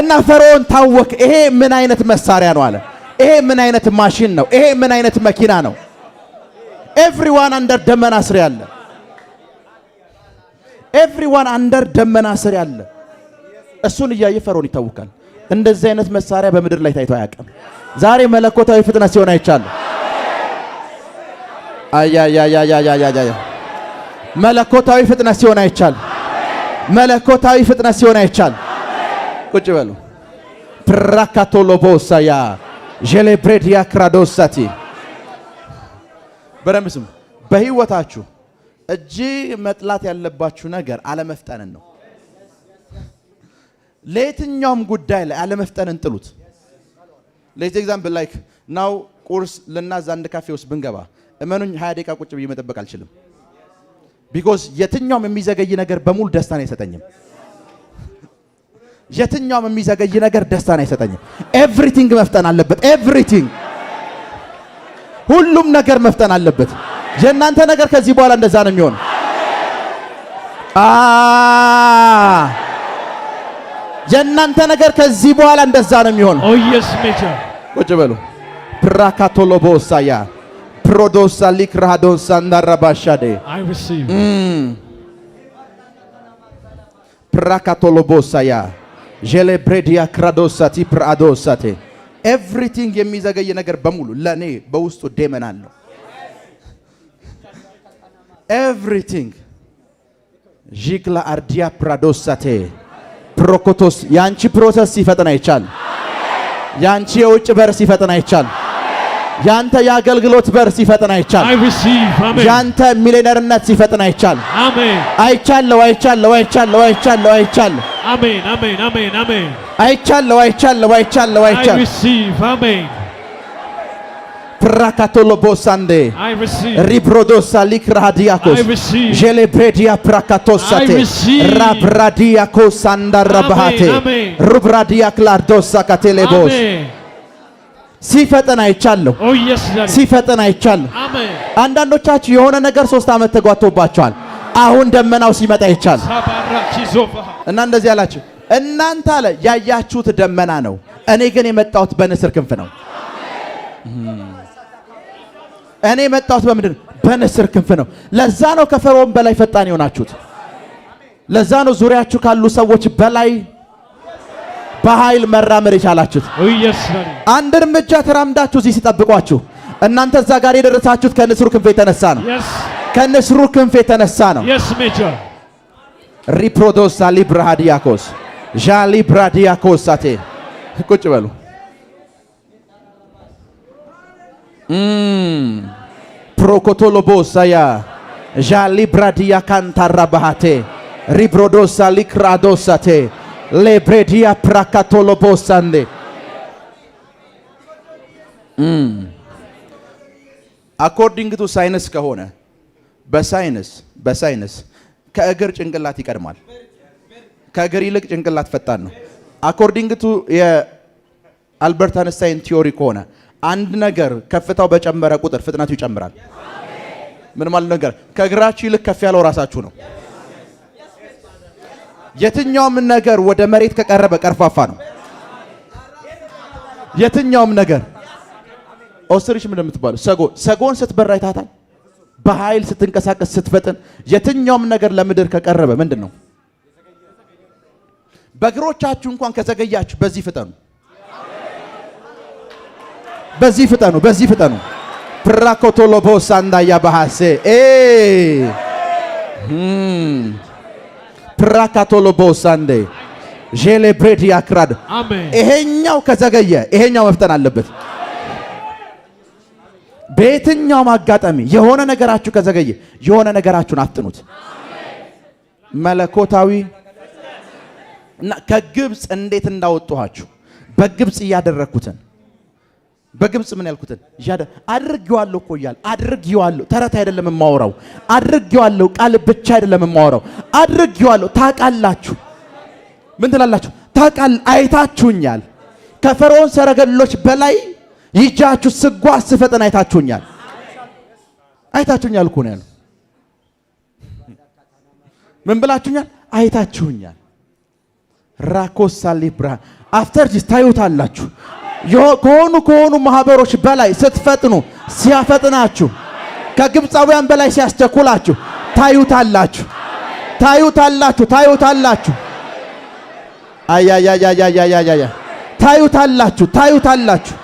እና ፈርዖን ታወከ። ይሄ ምን አይነት መሳሪያ ነው አለ። ይሄ ምን አይነት ማሽን ነው? ይሄ ምን አይነት መኪና ነው? ኤቭሪዋን አንደር ደመና ስር ያለ ኤቭሪዋን አንደር ደመና ስር ያለ እሱን እያየ ፈርዖን ይታወካል። እንደዚህ አይነት መሳሪያ በምድር ላይ ታይቶ አያውቅም። ዛሬ መለኮታዊ ፍጥነት ሲሆን አይቻለሁ። አያ መለኮታዊ ፍጥነት ሲሆን አይቻለሁ። መለኮታዊ ፍጥነት ሲሆን አይቻለሁ። ቁጭ በሉ። ፕራካቶሎቦሳያ ጀሌብሬዲያ ክራዶሳቲ በደንብ ስሙ። በህይወታችሁ እጅግ መጥላት ያለባችሁ ነገር አለመፍጠንን ነው። ለየትኛውም ጉዳይ ላይ አለመፍጠንን ጥሉት። ለዚህ ኤግዛምፕል ላይክ ናው ቁርስ ልናዝ አንድ ካፌ ውስጥ ብንገባ እመኑኝ 20 ደቂቃ ቁጭ ብዬ መጠበቅ አልችልም። ቢኮዝ የትኛውም የሚዘገይ ነገር በሙሉ ደስታን አይሰጠኝም። የትኛውም የሚዘገይ ነገር ደስታን አይሰጠኝም። ኤቭሪቲንግ መፍጠን አለበት። ኤቭሪቲንግ ሁሉም ነገር መፍጠን አለበት። የእናንተ ነገር ከዚህ በኋላ እንደዛ ነው የሚሆነው። የእናንተ ነገር ከዚህ በኋላ እንደዛ ነው የሚሆነው። Oh yes, Major. ቁጭ በሉ። ፕራካቶሎቦሳያ ፕሮዶሳ ሊክራዶሳ እንዳራባሻዴ I receive. ፕራካቶሎቦሳያ ጀሌብሬዲያ ክራዶሳቲ ፕራዶሳቴ ኤቭሪቲንግ የሚዘገይ ነገር በሙሉ ለኔ በውስጡ ደመና አለው። ኤቭሪቲንግ ጂክላ አርዲያ ፕራዶሳቴ ፕሮኮቶስ ያንቺ ፕሮሰስ ሲፈጠን አይቻል። ያንቺ የውጭ በር ሲፈጠን አይቻል። ያንተ የአገልግሎት በር ሲፈጠን አይቻል። I receive. Amen. ያንተ ሚሊነርነት ሲፈጠን አይቻል። Amen. አይቻለሁ አይቻለሁ አይቻለሁ አይቻለሁ አይቻለሁ Amen. Amen. Amen. Amen. አይቻለሁ አይቻለሁ አይቻለሁ I አይቻለሁ receive. Amen. ፕራካቶሎቦሳንዴ I receive. ሪፕሮዶሳ ሊክራዲያኮስ I receive. ጀሌብሬዲያ ፕራካቶሳቴ I receive. ራብራዲያኮስ አንዳራባሃቴ Amen, amen. ሩብራዲያ ክላርዶሳ ካቴሌቦስ Amen. ሲፈጠን አይቻለሁ። Oh yes, Daddy. ሲፈጠን አይቻለሁ። Amen. አንዳንዶቻችሁ የሆነ ነገር 3 ዓመት ተጓቶባችኋል። አሁን ደመናው ሲመጣ ይቻል Sabarakizova. እና እንደዚህ ያላችሁ እናንተ አለ ያያችሁት ደመና ነው፣ እኔ ግን የመጣሁት በንስር ክንፍ ነው። እኔ የመጣሁት በምንድን ነው? በንስር ክንፍ ነው። ለዛ ነው ከፈርዖን በላይ ፈጣን የሆናችሁት። ለዛ ነው ዙሪያችሁ ካሉ ሰዎች በላይ በኃይል መራመድ የቻላችሁት። Oh yes, Daddy. አንድ እርምጃ ተራምዳችሁ እዚህ ሲጠብቋችሁ እናንተ እዛ ጋር የደረሳችሁት ከንስሩ ክንፍ የተነሳ ነው። Yes. ከንስሩ ክንፍ የተነሳ ነው። Yes, Major. ሪፕሮዶሳ ሊብራዲያኮስ ዣሊ ብራዲያኮሳቴ ቁጭ በሉ። ፕሮኮቶሎቦሳያ ዣሊ ብራዲያ ካንታራ ባሃቴ ሪፕሮዶሳ ሊክራዶሳቴ ሌብሬዲያ ፕራካቶሎቦሳንዴ አኮርዲንግ ቱ ሳይንስ ከሆነ በሳይንስ ከእግር ጭንቅላት ይቀድማል። ከእግር ይልቅ ጭንቅላት ፈጣን ነው። አኮርዲንግ ቱ የአልበርት አንስታይን ቲዮሪ ከሆነ አንድ ነገር ከፍታው በጨመረ ቁጥር ፍጥነቱ ይጨምራል። ምን ማለት ነገር? ከእግራችሁ ይልቅ ከፍ ያለው ራሳችሁ ነው። የትኛውም ነገር ወደ መሬት ከቀረበ ቀርፋፋ ነው። የትኛውም ነገር ኦስትሪች ምን እንደምትባለው ሰጎን ስትበር አይታታል። በኃይል ስትንቀሳቀስ ስትፈጥን፣ የትኛውም ነገር ለምድር ከቀረበ ምንድን ነው? በእግሮቻችሁ እንኳን ከዘገያችሁ በዚህ ፍጠኑ፣ በዚህ ፍጠኑ፣ በዚህ ፍጠኑ። ፕራኮቶሎቦሳ እንዳያ ባሃሴ ፕራካቶሎቦሳ እንደ ጄሌብሬድ ያክራድ Amen. ይሄኛው ከዘገየ ይሄኛው መፍጠን አለበት። በየትኛውም አጋጣሚ የሆነ ነገራችሁ ከዘገየ የሆነ ነገራችሁን አፍጥኑት። መለኮታዊ እና ከግብፅ እንዴት እንዳወጣኋችሁ በግብፅ ያደረኩትን በግብፅ ምን ያልኩትን አድርጌዋለሁ እኮ እያለ አድርጌዋለሁ። ተረት አይደለም የማወራው፣ አድርጌዋለሁ። ቃል ብቻ አይደለም የማወራው፣ አድርጌዋለሁ። ታውቃላችሁ። ምን ትላላችሁ? ታውቃል። አይታችሁኛል። ከፈርዖን ሰረገሎች በላይ ይጃችሁ ስጓዝ ስፈጥን አይታችሁኛል። አይታችሁኛል እኮ ነው ያለው። ምን ብላችሁኛል? አይታችሁኛል። ራኮሳ ሊብራ አፍተር ጂስ ታዩታላችሁ። ከሆኑ ማህበሮች በላይ ስትፈጥኑ ሲያፈጥናችሁ ከግብፃውያን በላይ ሲያስቸኩላችሁ ታዩታላችሁ። አያያያያያያያ ታዩታላችሁ።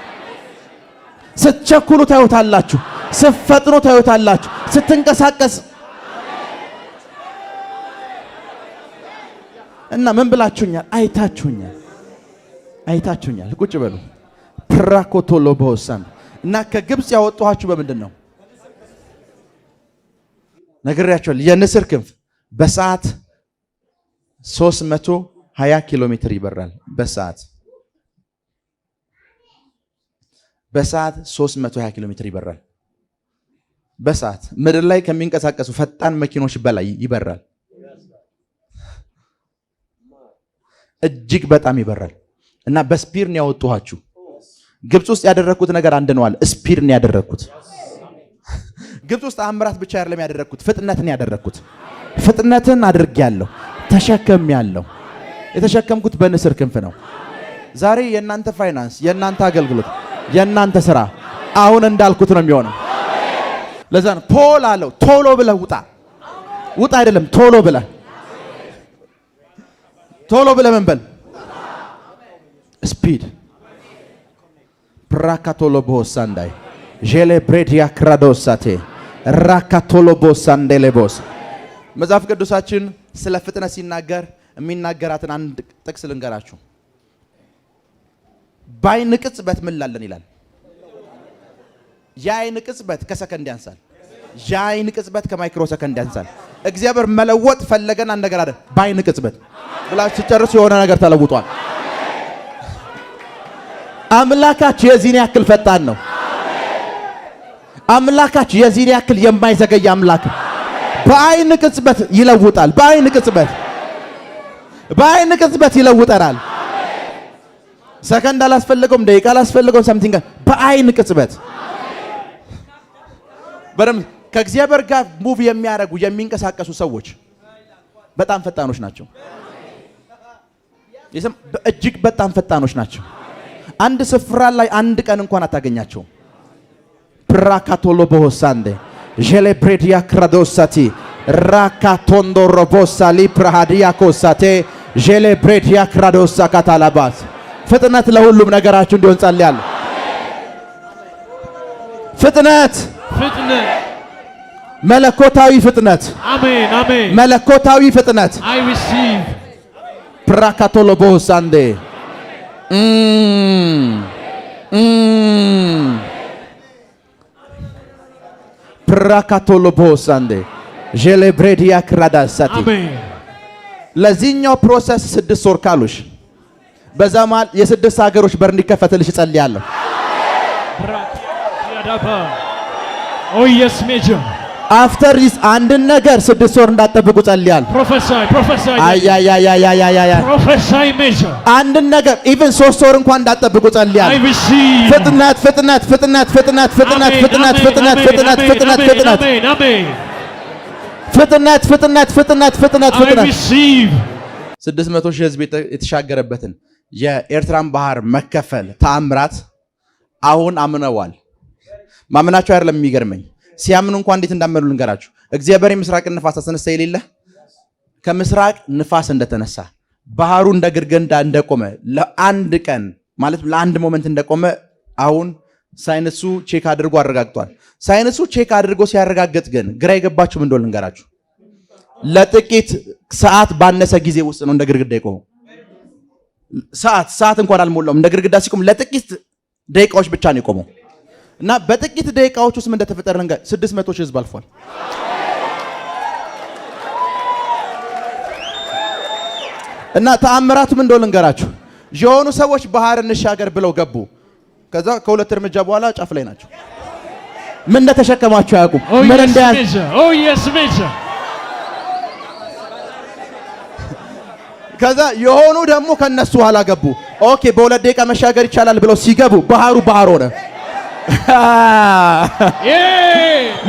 ስትቸኩሉ ታዩታላችሁ። ስትፈጥኑ ታዩታላችሁ። ስትንቀሳቀስ እና ምን ብላችሁኛል? አይታችሁኛል። ቁጭ በሉ። ፕራኮቶሎ በወሳን እና ከግብፅ ያወጣኋችሁ በምንድን ነው? ነግሬያችኋለሁ። የንስር ክንፍ በሰዓት 320 ኪሎ ሜትር ይበራል። በሰዓት 320 ኪሎ ሜትር ይበራል። በሰዓት ምድር ላይ ከሚንቀሳቀሱ ፈጣን መኪኖች በላይ ይበራል። እጅግ በጣም ይበራል። እና በስፒድ ነው ያወጣኋችሁ። ግብፅ ውስጥ ያደረኩት ነገር አንድ ነው አለ። ስፒድ ነው ያደረኩት። ግብፅ ውስጥ አምራት ብቻ አይደለም ያደረኩት፣ ፍጥነትን ያደረኩት። ፍጥነትን አድርጌያለሁ፣ ተሸከሚያለሁ። የተሸከምኩት በንስር ክንፍ ነው። ዛሬ የእናንተ ፋይናንስ፣ የእናንተ አገልግሎት፣ የእናንተ ስራ አሁን እንዳልኩት ነው የሚሆነው። ለዛ ነው ፖል አለው ቶሎ ብለህ ውጣ አይደለም ቶሎ ብለህ ምን በል ስፒድ ፕራካቶሎ ቦሳንዳይ ጄሌ ብሬዲያ ክራዶሳቴ ራካቶሎ ቦሳንዴሌቦስ። መጽሐፍ ቅዱሳችን ስለ ፍጥነት ሲናገር የሚናገራትን አንድ ጥቅስ ልንገራችሁ። በዓይን ቅጽበት ምን ላለን ይላል። የዓይን ቅጽበት ከሰከንድ ያንሳል። የዓይን ቅጽበት ከማይክሮ ሰከንድ ያንሳል። እግዚአብሔር መለወጥ ፈለገና አንድ ነገር አይደል። በዓይን ቅጽበት ብላችሁ ሲጨርሱ የሆነ ነገር ተለውጧል። አምላካችሁ የዚህን ያክል ፈጣን ነው። አምላካችሁ የዚህን ያክል የማይዘገይ አምላክ። በዓይን ቅጽበት ይለውጣል። በዓይን ቅጽበት ይለውጠናል። ሰከንድ አላስፈልገውም፣ ደቂቃ አላስፈልገውም፣ ሰምቲንግ በዓይን ቅጽበት በደም ከእግዚአብሔር ጋር ሙቭ የሚያደርጉ የሚንቀሳቀሱ ሰዎች በጣም ፈጣኖች ናቸው። እጅግ በጣም ፈጣኖች ናቸው። አንድ ስፍራ ላይ አንድ ቀን እንኳን አታገኛቸውም። ፕራካቶሎ በሆሳንዴ ጄሌ ብሬዲያ ክራዶሳቲ ራካቶንዶ ሮቦሳሊ ፕራሃዲያ ኮሳቴ ጄሌ ብሬዲያ ክራዶሳ ካታላባስ። ፍጥነት ለሁሉም ነገራችሁ እንዲሆን ጸልያለሁ። ፍጥነት መለኮታዊ ፍጥነት። አሜን። መለኮታዊ ፍጥነት I receive ፕራካቶሎ ቦሳንዴ ፕራካቶሎ ቦሳንዴ ጄሌ ብሬዲያ ክራዳሳቲ። ለዚህኛው ፕሮሰስ 6 ወር ካሉሽ በዛ መሃል የ6 ሀገሮች በር እንዲከፈትልሽ ጸልያለሁ። Oh yes, Major. አፍተር ዲስ አንድ ነገር 6 ወር እንዳትጠብቁ ጸልያለሁ። Prophesy. አያያያያያያ Prophesy, Major. አንድ ነገር ኢቭን 3 ወር እንኳን እንዳትጠብቁ ጸልያለሁ። I receive. ፍጥነት I receive. 600 ሺህ ህዝብ የተሻገረበትን የኤርትራን ባህር መከፈል ተአምራት አሁን አምነዋል። ማመናቸው አይደለም የሚገርመኝ፣ ሲያምኑ እንኳን እንዴት እንዳመኑ ልንገራችሁ። እግዚአብሔር የምስራቅን ንፋስ አስነሳ የሌለ ከምስራቅ ንፋስ እንደተነሳ ባህሩ እንደ ግርግንዳ እንደቆመ ለአንድ ቀን ማለት ለአንድ ሞመንት እንደቆመ አሁን ሳይንሱ ቼክ አድርጎ አረጋግጧል። ሳይንሱ ቼክ አድርጎ ሲያረጋግጥ ግን ግራ የገባችሁ ምን እንደሆነ ልንገራችሁ። ለጥቂት ሰዓት ባነሰ ጊዜ ውስጥ ነው እንደ ግርግዳ የቆመው። ሰዓት እንኳን አልሞላውም። እንደ ግርግዳ ሲቆም ለጥቂት ደቂቃዎች ብቻ ነው የቆመው። እና በጥቂት ደቂቃዎች ውስጥ ምን እንደተፈጠረ 600 ሺህ ህዝብ አልፏል። እና ተአምራቱም እንደው ልንገራችሁ የሆኑ ሰዎች ባህር እንሻገር ብለው ገቡ። ከዛ ከሁለት እርምጃ በኋላ ጫፍ ላይ ናቸው። ምን እንደተሸከማችሁ አያውቁም። ምን እንደያዝ ከዛ የሆኑ ደግሞ ከነሱ ኋላ ገቡ። ኦኬ በሁለት ደቂቃ መሻገር ይቻላል ብለው ሲገቡ ባህሩ ባህር ሆነ።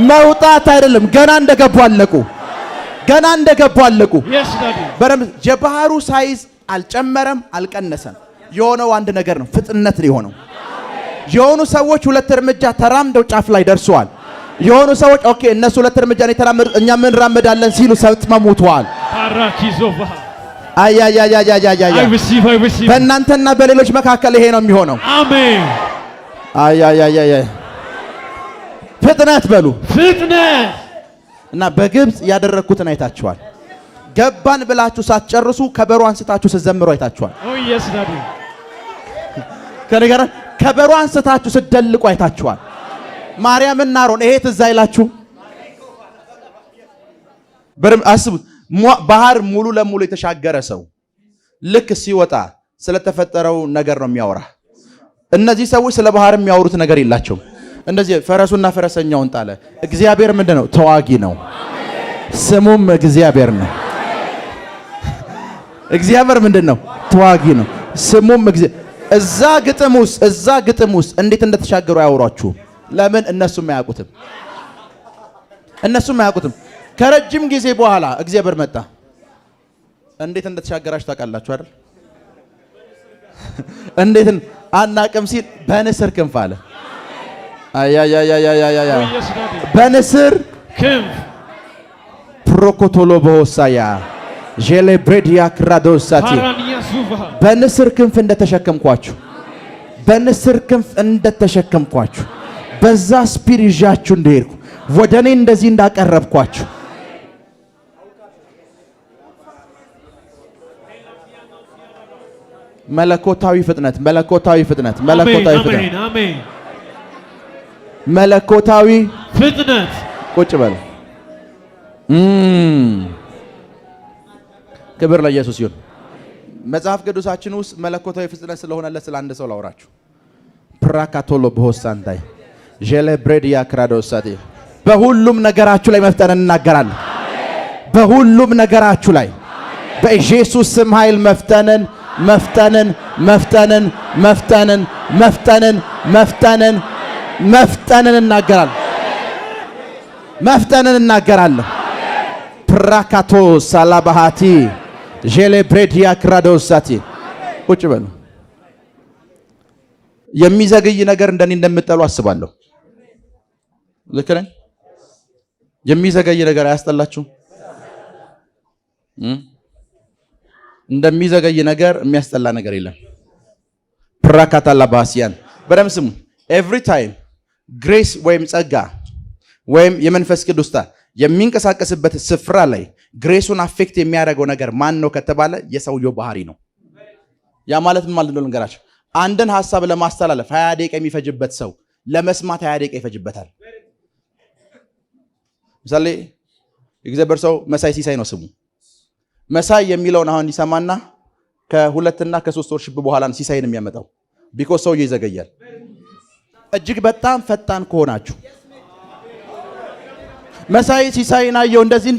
መውጣት አይደለም ገና እንደገቡ አለቁ። ገና እንደገቡ አለቁ። የባህሩ ሳይዝ አልጨመረም አልቀነሰም። የሆነው አንድ ነገር ነው፣ ፍጥነት ነው የሆነው። የሆኑ ሰዎች ሁለት እርምጃ ተራምደው ጫፍ ላይ ደርሰዋል። የሆኑ ሰዎች ኦኬ እነሱ ሁለት እርምጃ ነው የተራመዱት እኛ ምን ራመዳለን ሲሉ ሰጥመው ሞተዋል። አያያያያያያ በእናንተና በሌሎች መካከል ይሄ ነው የሚሆነው። አሜን። አያያያያ ፍጥነት በሉ ፍጥነት። እና በግብጽ ያደረኩትን አይታችኋል። ገባን ብላችሁ ሳትጨርሱ ከበሮ አንስታችሁ ስትዘምሩ አይታችኋል። ከነገር ከበሮ አንስታችሁ ስትደልቁ አይታችኋል። ማርያምና አሮን ይሄ ትዝ አይላችሁ? አስቡት። ባህር ሙሉ ለሙሉ የተሻገረ ሰው ልክ ሲወጣ ስለተፈጠረው ነገር ነው የሚያወራ። እነዚህ ሰዎች ስለ ባህር የሚያወሩት ነገር የላቸውም። እንደዚህ ፈረሱና ፈረሰኛውን ጣለ። እግዚአብሔር ምንድነው? ተዋጊ ነው። ስሙም እግዚአብሔር ነው። እግዚአብሔር ምንድነው? ተዋጊ ነው። ስሙም እዛ ግጥም ውስጥ እንዴት እንደተሻገሩ አያወሯችሁ። ለምን? እነሱም አያውቁትም። ከረጅም ጊዜ በኋላ እግዚአብሔር መጣ። እንዴት እንደተሻገራችሁ ታውቃላችሁ አይደል? እንዴት አናቅም ሲል በንስር ክንፍ አለ። አያያያያያያ በንስር ክንፍ ፕሮኮቶሎ በሆሳያ ጄሌብሬዲያ ክራዶሳቲ በንስር ክንፍ እንደተሸከምኳችሁ በዛ ስፒሪት ይዣችሁ እንደሄድኩ ወደኔ እንደዚህ እንዳቀረብኳችሁ መለኮታዊ ፍጥነት ቁጭ በል። ክብር ለኢየሱስ ይሁን። መጽሐፍ ቅዱሳችን ውስጥ መለኮታዊ ፍጥነት ስለሆነለት ስለ አንድ ሰው ላውራችሁ። ፕራካቶሎ በሆሳንታይ ጄሌብሬዲያ ክራዶሳቲ በሁሉም ነገራችሁ ላይ መፍጠንን እናገራለን። በሁሉም ነገራችሁ ላይ በኢየሱስ ስም ኃይል መፍጠንን እናገራለን። ፕራካቶ ሳላባሃቲ ጄሌብሬዲያ ክራዶሳቲ ቁጭ በሉ። የሚዘገይ ነገር እንደኔ እንደምጠሉ አስባለሁ። ልክ ነኝ? የሚዘገይ ነገር አያስጠላችሁም? እንደሚዘገይ ነገር የሚያስጠላ ነገር የለም። ፕራካታ ላባሲያን በደም ስሙ። ኤቭሪ ታይም ግሬስ ወይም ጸጋ ወይም የመንፈስ ቅዱስ የሚንቀሳቀስበት ስፍራ ላይ ግሬሱን አፌክት የሚያደርገው ነገር ማን ነው ከተባለ የሰውየው ባህሪ ነው። ያ ማለት ምን ማለት ነው ልንገራችሁ። አንድን ሐሳብ ለማስተላለፍ 20 ደቂቃ የሚፈጅበት ሰው ለመስማት 20 ደቂቃ ይፈጅበታል። ምሳሌ እግዚአብሔር ሰው መሳይ ሲሳይ ነው ስሙ። መሳይ የሚለውን አሁን ይሰማና ከ2 እና ከ3 ወር ሽብ በኋላ ነው ሲሳይን የሚያመጣው። ቢኮዝ ሰውዬው ይዘገያል። እጅግ በጣም ፈጣን ከሆናችሁ መሳይ ሲሳይን አየው እንደዚህ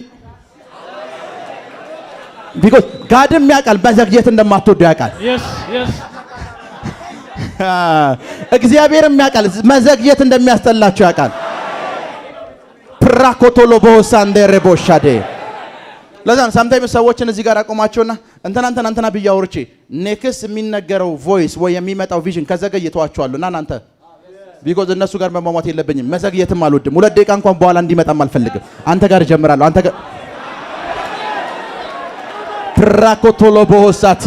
ቢኮዝ ጋድም ያውቃል መዘግየት እንደማትወዱ ያውቃል። እግዚአብሔርም ያውቃል መዘግየት እንደሚያስጠላችሁ ያውቃል። ፕራኮቶሎ በሆሳንዴ ረቦሻዴ ለዛን ሳምታይም ሰዎችን እዚህ ጋር አቆማቸውና እንተና ብያወርቼ ኔክስ የሚነገረው ቮይስ ወይ የሚመጣው ቪዥን ከዘገየቷቸዋለሁ እና እናንተ ቢኮዝ እነሱ ጋር መሟሟት የለብኝም። መዘግየትም አልወድም። 2 ደቂቃ እንኳን በኋላ እንዲመጣም አልፈልግም። አንተ ጋር እጀምራለሁ። አንተ ጋር ፕራኮቶሎ በሆሳቲ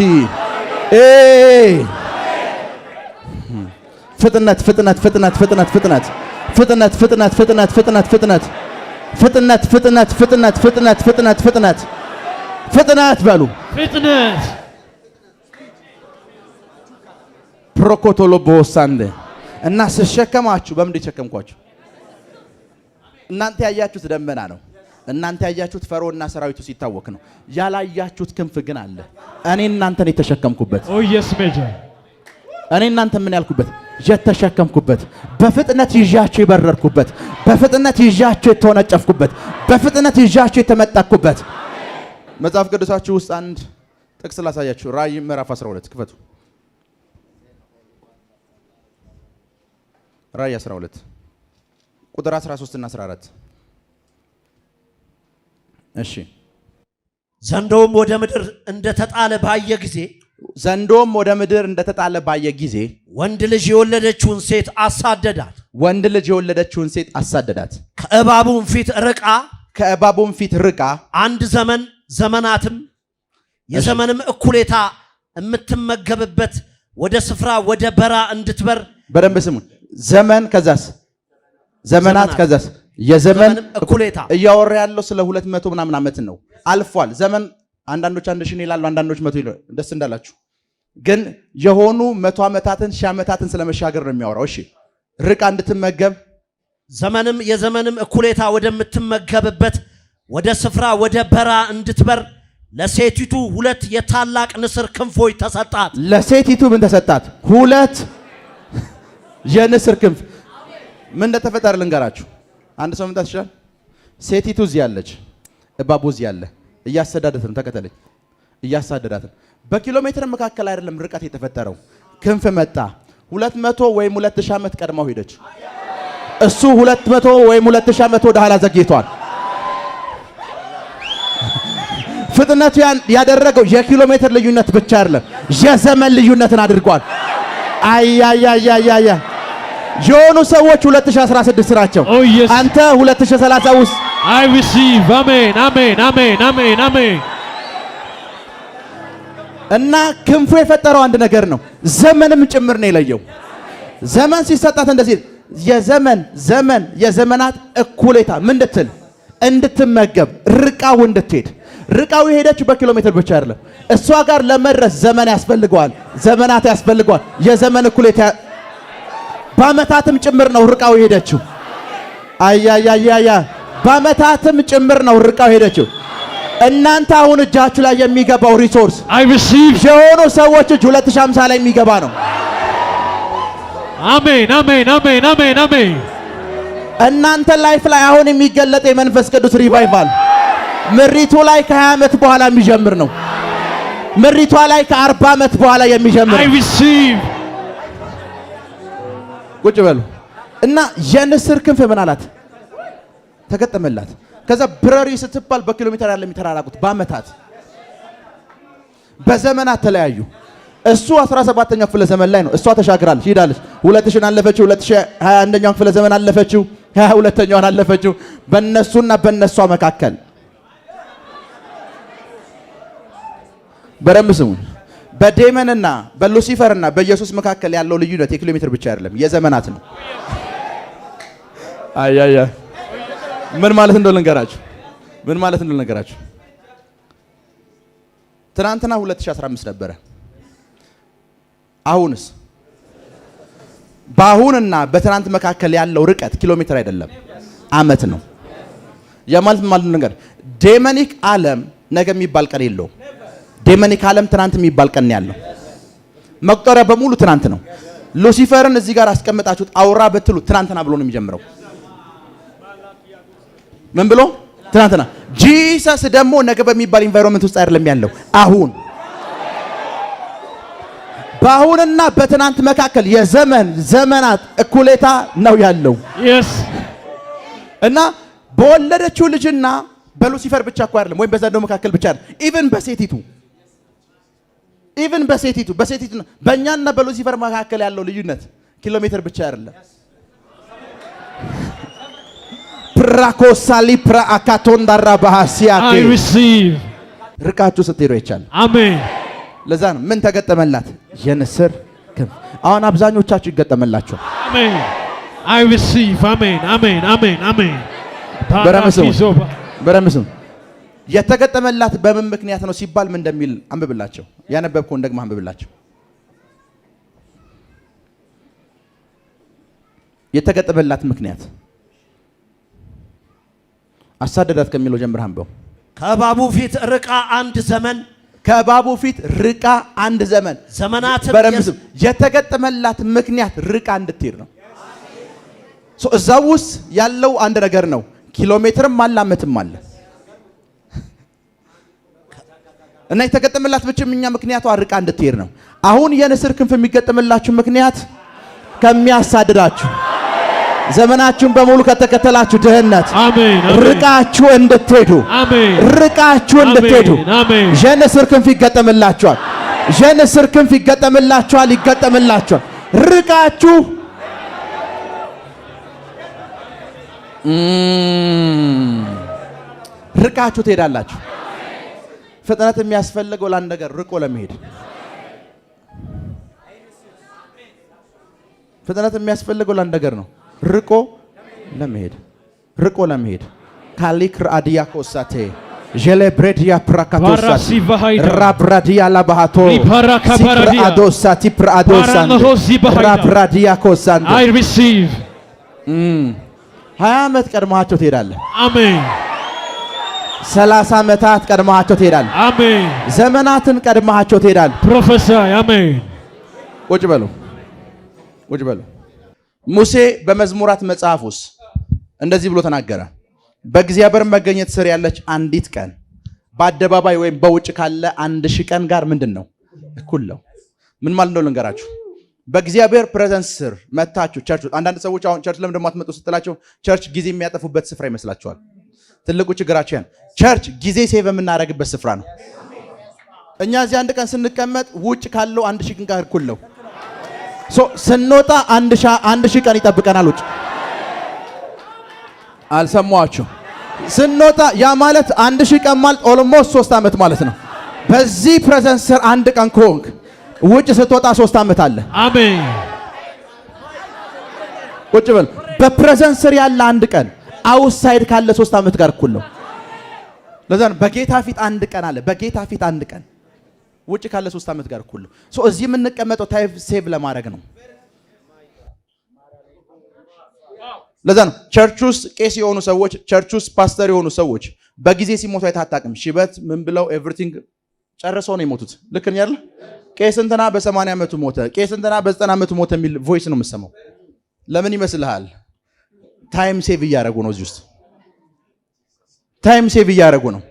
ፍጥነት በሉ። ፍጥነት ፕሮኮቶሎ በሆሳንዴ እና ስሸከማችሁ በምን ተሸከምኳችሁ? እናንተ ያያችሁት ደመና ነው። እናንተ ያያችሁት ፈርዖንና ሰራዊቱ ሲታወክ ነው። ያላያችሁት ክንፍ ግን አለ። እኔ እናንተን የተሸከምኩበት Oh, yes, Major. እኔ እናንተ ምን ያልኩበት የተሸከምኩበት በፍጥነት ይዣችሁ የበረርኩበት በፍጥነት ይዣችሁ የተወነጨፍኩበት በፍጥነት ይዣችሁ የተመጣኩበት መጽሐፍ ቅዱሳችሁ ውስጥ አንድ ጥቅስ ላሳያችሁ። ራእይ ምዕራፍ 12 ክፈቱ። ራእይ 12 ቁጥር 13 እና 14 እሺ። ዘንዶውም ወደ ምድር እንደተጣለ ባየ ጊዜ ዘንዶም ወደ ምድር እንደተጣለ ባየ ጊዜ ወንድ ልጅ የወለደችውን ሴት አሳደዳት። ወንድ ልጅ የወለደችውን ሴት አሳደዳት። ከእባቡም ፊት ርቃ አንድ ዘመናትም የዘመንም እኩሌታ የምትመገብበት ወደ ስፍራ ወደ በራ እንድትበር። በደንብ ስሙን። ዘመን ከዛስ ዘመናት ከዛስ የዘመን እኩሌታ እያወራ ያለው ስለ 200 ምናምን ዓመት ነው። አልፏል ዘመን። አንዳንዶች 1000 ይላሉ፣ አንዳንዶች 100 ይላሉ። ደስ እንዳላችሁ ግን የሆኑ 100 ዓመታትን 1000 ዓመታትን ስለመሻገር ነው የሚያወራው። እሺ ርቃ እንድትመገብ ዘመንም የዘመንም እኩሌታ ወደምትመገብበት ወደ ስፍራ ወደ በራ እንድትበር ለሴቲቱ 2 የታላቅ ንስር ክንፎች ተሰጣት። ለሴቲቱ ምን ተሰጣት? 2 የንስር ክንፍ። ምን እንደተፈጠረ ልንገራችሁ። አንድ ሰው መምጣት ይችላል። ሴቲቱ እዚህ ያለች፣ እባቡ እዚህ ያለ እያሰዳደት ነው። ተከተለኝ። እያሳደዳት ነው። በኪሎ ሜትር መካከል አይደለም ርቀት የተፈጠረው። ክንፍ መጣ። 200 ወይም 2000 ዓመት ቀድማው ሄደች። እሱ 200 ወይም 2000 ዓመት ወደ ኋላ ዘግይቷል። ፍጥነቱ ያደረገው የኪሎ ሜትር ልዩነት ብቻ አይደለም፣ የዘመን ልዩነትን አድርጓል። አያያያያያ የሆኑ ሰዎች 2016 ናቸው። አንተ 2030 ውስጥ I receive. Amen. Amen. Amen. Amen. Amen. እና ክንፉ የፈጠረው አንድ ነገር ነው። ዘመንም ጭምር ነው የለየው። ዘመን ሲሰጣት እንደዚህ ዘመን የዘመናት እኩሌታ ምን እንድትል እንድትመገብ ርቃው እንድትሄድ። ርቃው የሄደች በኪሎ ሜትር ብቻ አይደለም። እሷ ጋር ለመድረስ ዘመን ያስፈልገዋል፣ ዘመናት ያስፈልገዋል። የዘመን እኩሌታ በአመታትም ጭምር ነው ርቃው የሄደችው። አያያያያ በአመታትም ጭምር ነው ርቃው ሄደችው። እናንተ አሁን እጃችሁ ላይ የሚገባው ሪሶርስ I receive. የሆኑ ሰዎች እጅ 2050 ላይ የሚገባ ነው። Amen. Amen. Amen. Amen. Amen. እናንተ ላይፍ ላይ አሁን የሚገለጥ የመንፈስ ቅዱስ ሪቫይቫል ምሪቱ ላይ ከ20 ዓመት በኋላ የሚጀምር ነው። ምሪቷ ላይ ከ40 ዓመት በኋላ የሚጀምር I receive. ቁጭ በሉ እና የንስር ክንፍ ምን አላት? ተገጠመላት። ከዛ ብረሪ ስትባል በኪሎ ሜትር ያለ የሚተራራቁት በአመታት በዘመናት ተለያዩ። እሱ 17ኛው ክፍለ ዘመን ላይ ነው። እሷ ተሻግራለች፣ ሄዳለች። 2000 አለፈችው፣ 2021ኛው ክፍለ ዘመን አለፈችው፣ 22ኛውን አለፈችው። በነሱና በነሷ መካከል በደምብ ስሙን። በዴመንና በሉሲፈርና በኢየሱስ መካከል ያለው ልዩነት የኪሎ ሜትር ብቻ አይደለም፣ የዘመናት ነው። አያያ ምን ማለት እንደሆነ ልንገራችሁ። ትናንትና 2015 ነበረ። አሁንስ? በአሁንና በትናንት መካከል ያለው ርቀት ኪሎ ሜትር አይደለም፣ አመት ነው። የማለት ነገር ዴመኒክ ዓለም ነገ የሚባል ቀን የለውም። ዴመኒክ ዓለም ትናንት የሚባል ቀን ያለው መቁጠሪያ በሙሉ ትናንት ነው። ሉሲፈርን እዚህ ጋር አስቀምጣችሁት አውራ በትሉ ትናንትና ብሎ ነው የሚጀምረው። ምን ብሎ? ትናንትና። ጂሰስ ደግሞ ነገ በሚባል ኢንቫይሮንመንት ውስጥ አይደለም ያለው፣ አሁን። በአሁንና በትናንት መካከል ዘመናት እኩሌታ ነው ያለው። Yes. እና በወለደችው ልጅና በሉሲፈር ብቻ እኮ አይደለም፣ ወይም በዘንዶ መካከል ብቻ አይደለም። ኢቭን በሴቲቱ በእኛና በሉሲፈር መካከል ያለው ልዩነት ኪሎ ሜትር ብቻ አይደለም። ፕራኮሳሊ ፕራአካቶንዳራ ባሃሲያቴ I receive. ርቃችሁ ስትሄዱ ይቻላል። Amen. ለዛ ነው ምን ተገጠመላት? የንስር ክንፍ። አሁን አብዛኞቻችሁ ይገጠመላችኋል። Amen. I receive. Amen. Amen. Amen. Amen. በረምስም የተገጠመላት በምን ምክንያት ነው ሲባል ምን እንደሚል አንብብላቸው። ያነበብከውን ደግሞ አንብብላቸው። የተገጠመላት ምክንያት አሳደዳት ከሚለው ጀምር አንበው። ከእባቡ ፊት ርቃ አንድ ዘመን ከእባቡ ፊት ርቃ አንድ ዘመን ዘመናትን የተገጠመላት ምክንያት ርቃ እንድትሄድ ነው። እዛው ውስጥ ያለው አንድ ነገር ነው። ኪሎ ሜትርም አለ ዓመትም አለ እና የተገጠመላት ብቸኛ ምክንያቷ ርቃ እንድትሄድ ነው። አሁን የንስር ክንፍ የሚገጠምላችሁ ምክንያት ከሚያሳድዳችሁ ዘመናችሁን በሙሉ ከተከተላችሁ ድህነት ርቃችሁ እንድትሄዱ ርቃችሁ እንድትሄዱ የንስር ክንፍ ይገጠምላችኋል። የንስር ክንፍ ይገጠምላችኋል። ይገጠምላችኋል። ርቃችሁ ርቃችሁ ትሄዳላችሁ። ፍጥነት የሚያስፈልገው ለአንድ ነገር ርቆ ለመሄድ ፍጥነት የሚያስፈልገው ለአንድ ነገር ነው። ርቆ ለመሄድ ርቆ ለመሄድ ካሊክር አዲያ ኮሳቴ ጀለብሬዲያ ፕራካቶሳቲ ራብራዲያ ላባሃቶ ሲፕራዶሳቲ ፕራዶሳን ራብራዲያ ኮሳንደ I receive 20 ዓመት ቀድማቸው ትሄዳለህ። አሜን። 30 ዓመታት ቀድማቸው ትሄዳለህ። አሜን። ዘመናትን ቀድማቸው ትሄዳለህ። ፕሮፌሰር አሜን። ቁጭ በሉ ቁጭ በሉ። ሙሴ በመዝሙራት መጽሐፍ ውስጥ እንደዚህ ብሎ ተናገረ። በእግዚአብሔር መገኘት ስር ያለች አንዲት ቀን በአደባባይ ወይም በውጭ ካለ 1000 ቀን ጋር ምንድነው እኩል ነው። ምን ማለት ነው ልንገራችሁ። በእግዚአብሔር ፕሬዘንስ ስር መታችሁ ቸርች። አንዳንድ ሰዎች አሁን ቸርች ለምን ደሞ አትመጡ ስትላቸው ቸርች ጊዜ የሚያጠፉበት ስፍራ ይመስላችኋል። ትልቁ ችግራችን ቸርች ጊዜ ሴቭ የምናደርግበት ስፍራ ነው። እኛ እዚህ አንድ ቀን ስንቀመጥ ውጭ ካለው 1000 ቀን ጋር እኩል ነው። ስንወጣ 1000 ቀን ይጠብቀናል ውጭ። አልሰማችሁ? ስንወጣ ያ ማለት 1000 ቀን ማለት ኦልሞስት 3 ዓመት ማለት ነው። በዚህ ፕሬዘንስ ስር አንድ ቀን ከሆንክ ውጭ ስትወጣ 3 ዓመት አለ። አሜን። ቁጭ በል። በፕሬዘንስ ስር ያለ አንድ ቀን አውትሳይድ ካለ 3 ዓመት ጋር እኩል ነው። ለዛ ነው በጌታ ፊት አንድ ቀን አለ። በጌታ ፊት አንድ ቀን ውጭ ካለ 3 ዓመት ጋር እኩል ነው። እዚህ የምንቀመጠው ታይም ሴቭ ለማድረግ ነው። ለዛ ነው ቸርች ውስጥ ቄስ የሆኑ ሰዎች፣ ቸርች ውስጥ ፓስተር የሆኑ ሰዎች በጊዜ ሲሞቱ አይታጣቅም። ሽበት ምን ብለው ኤቭሪቲንግ ጨርሰው ነው የሞቱት። ልክ ነው አይደል? ቄስ እንትና በ80 ዓመቱ ሞተ፣ ቄስ እንትና በ90 ዓመቱ ሞተ የሚል ቮይስ ነው የምሰማው። ለምን ይመስልሃል? ታይም ሴቭ እያደረጉ ነው። እዚህ ውስጥ ታይም ሴቭ እያደረጉ ነው።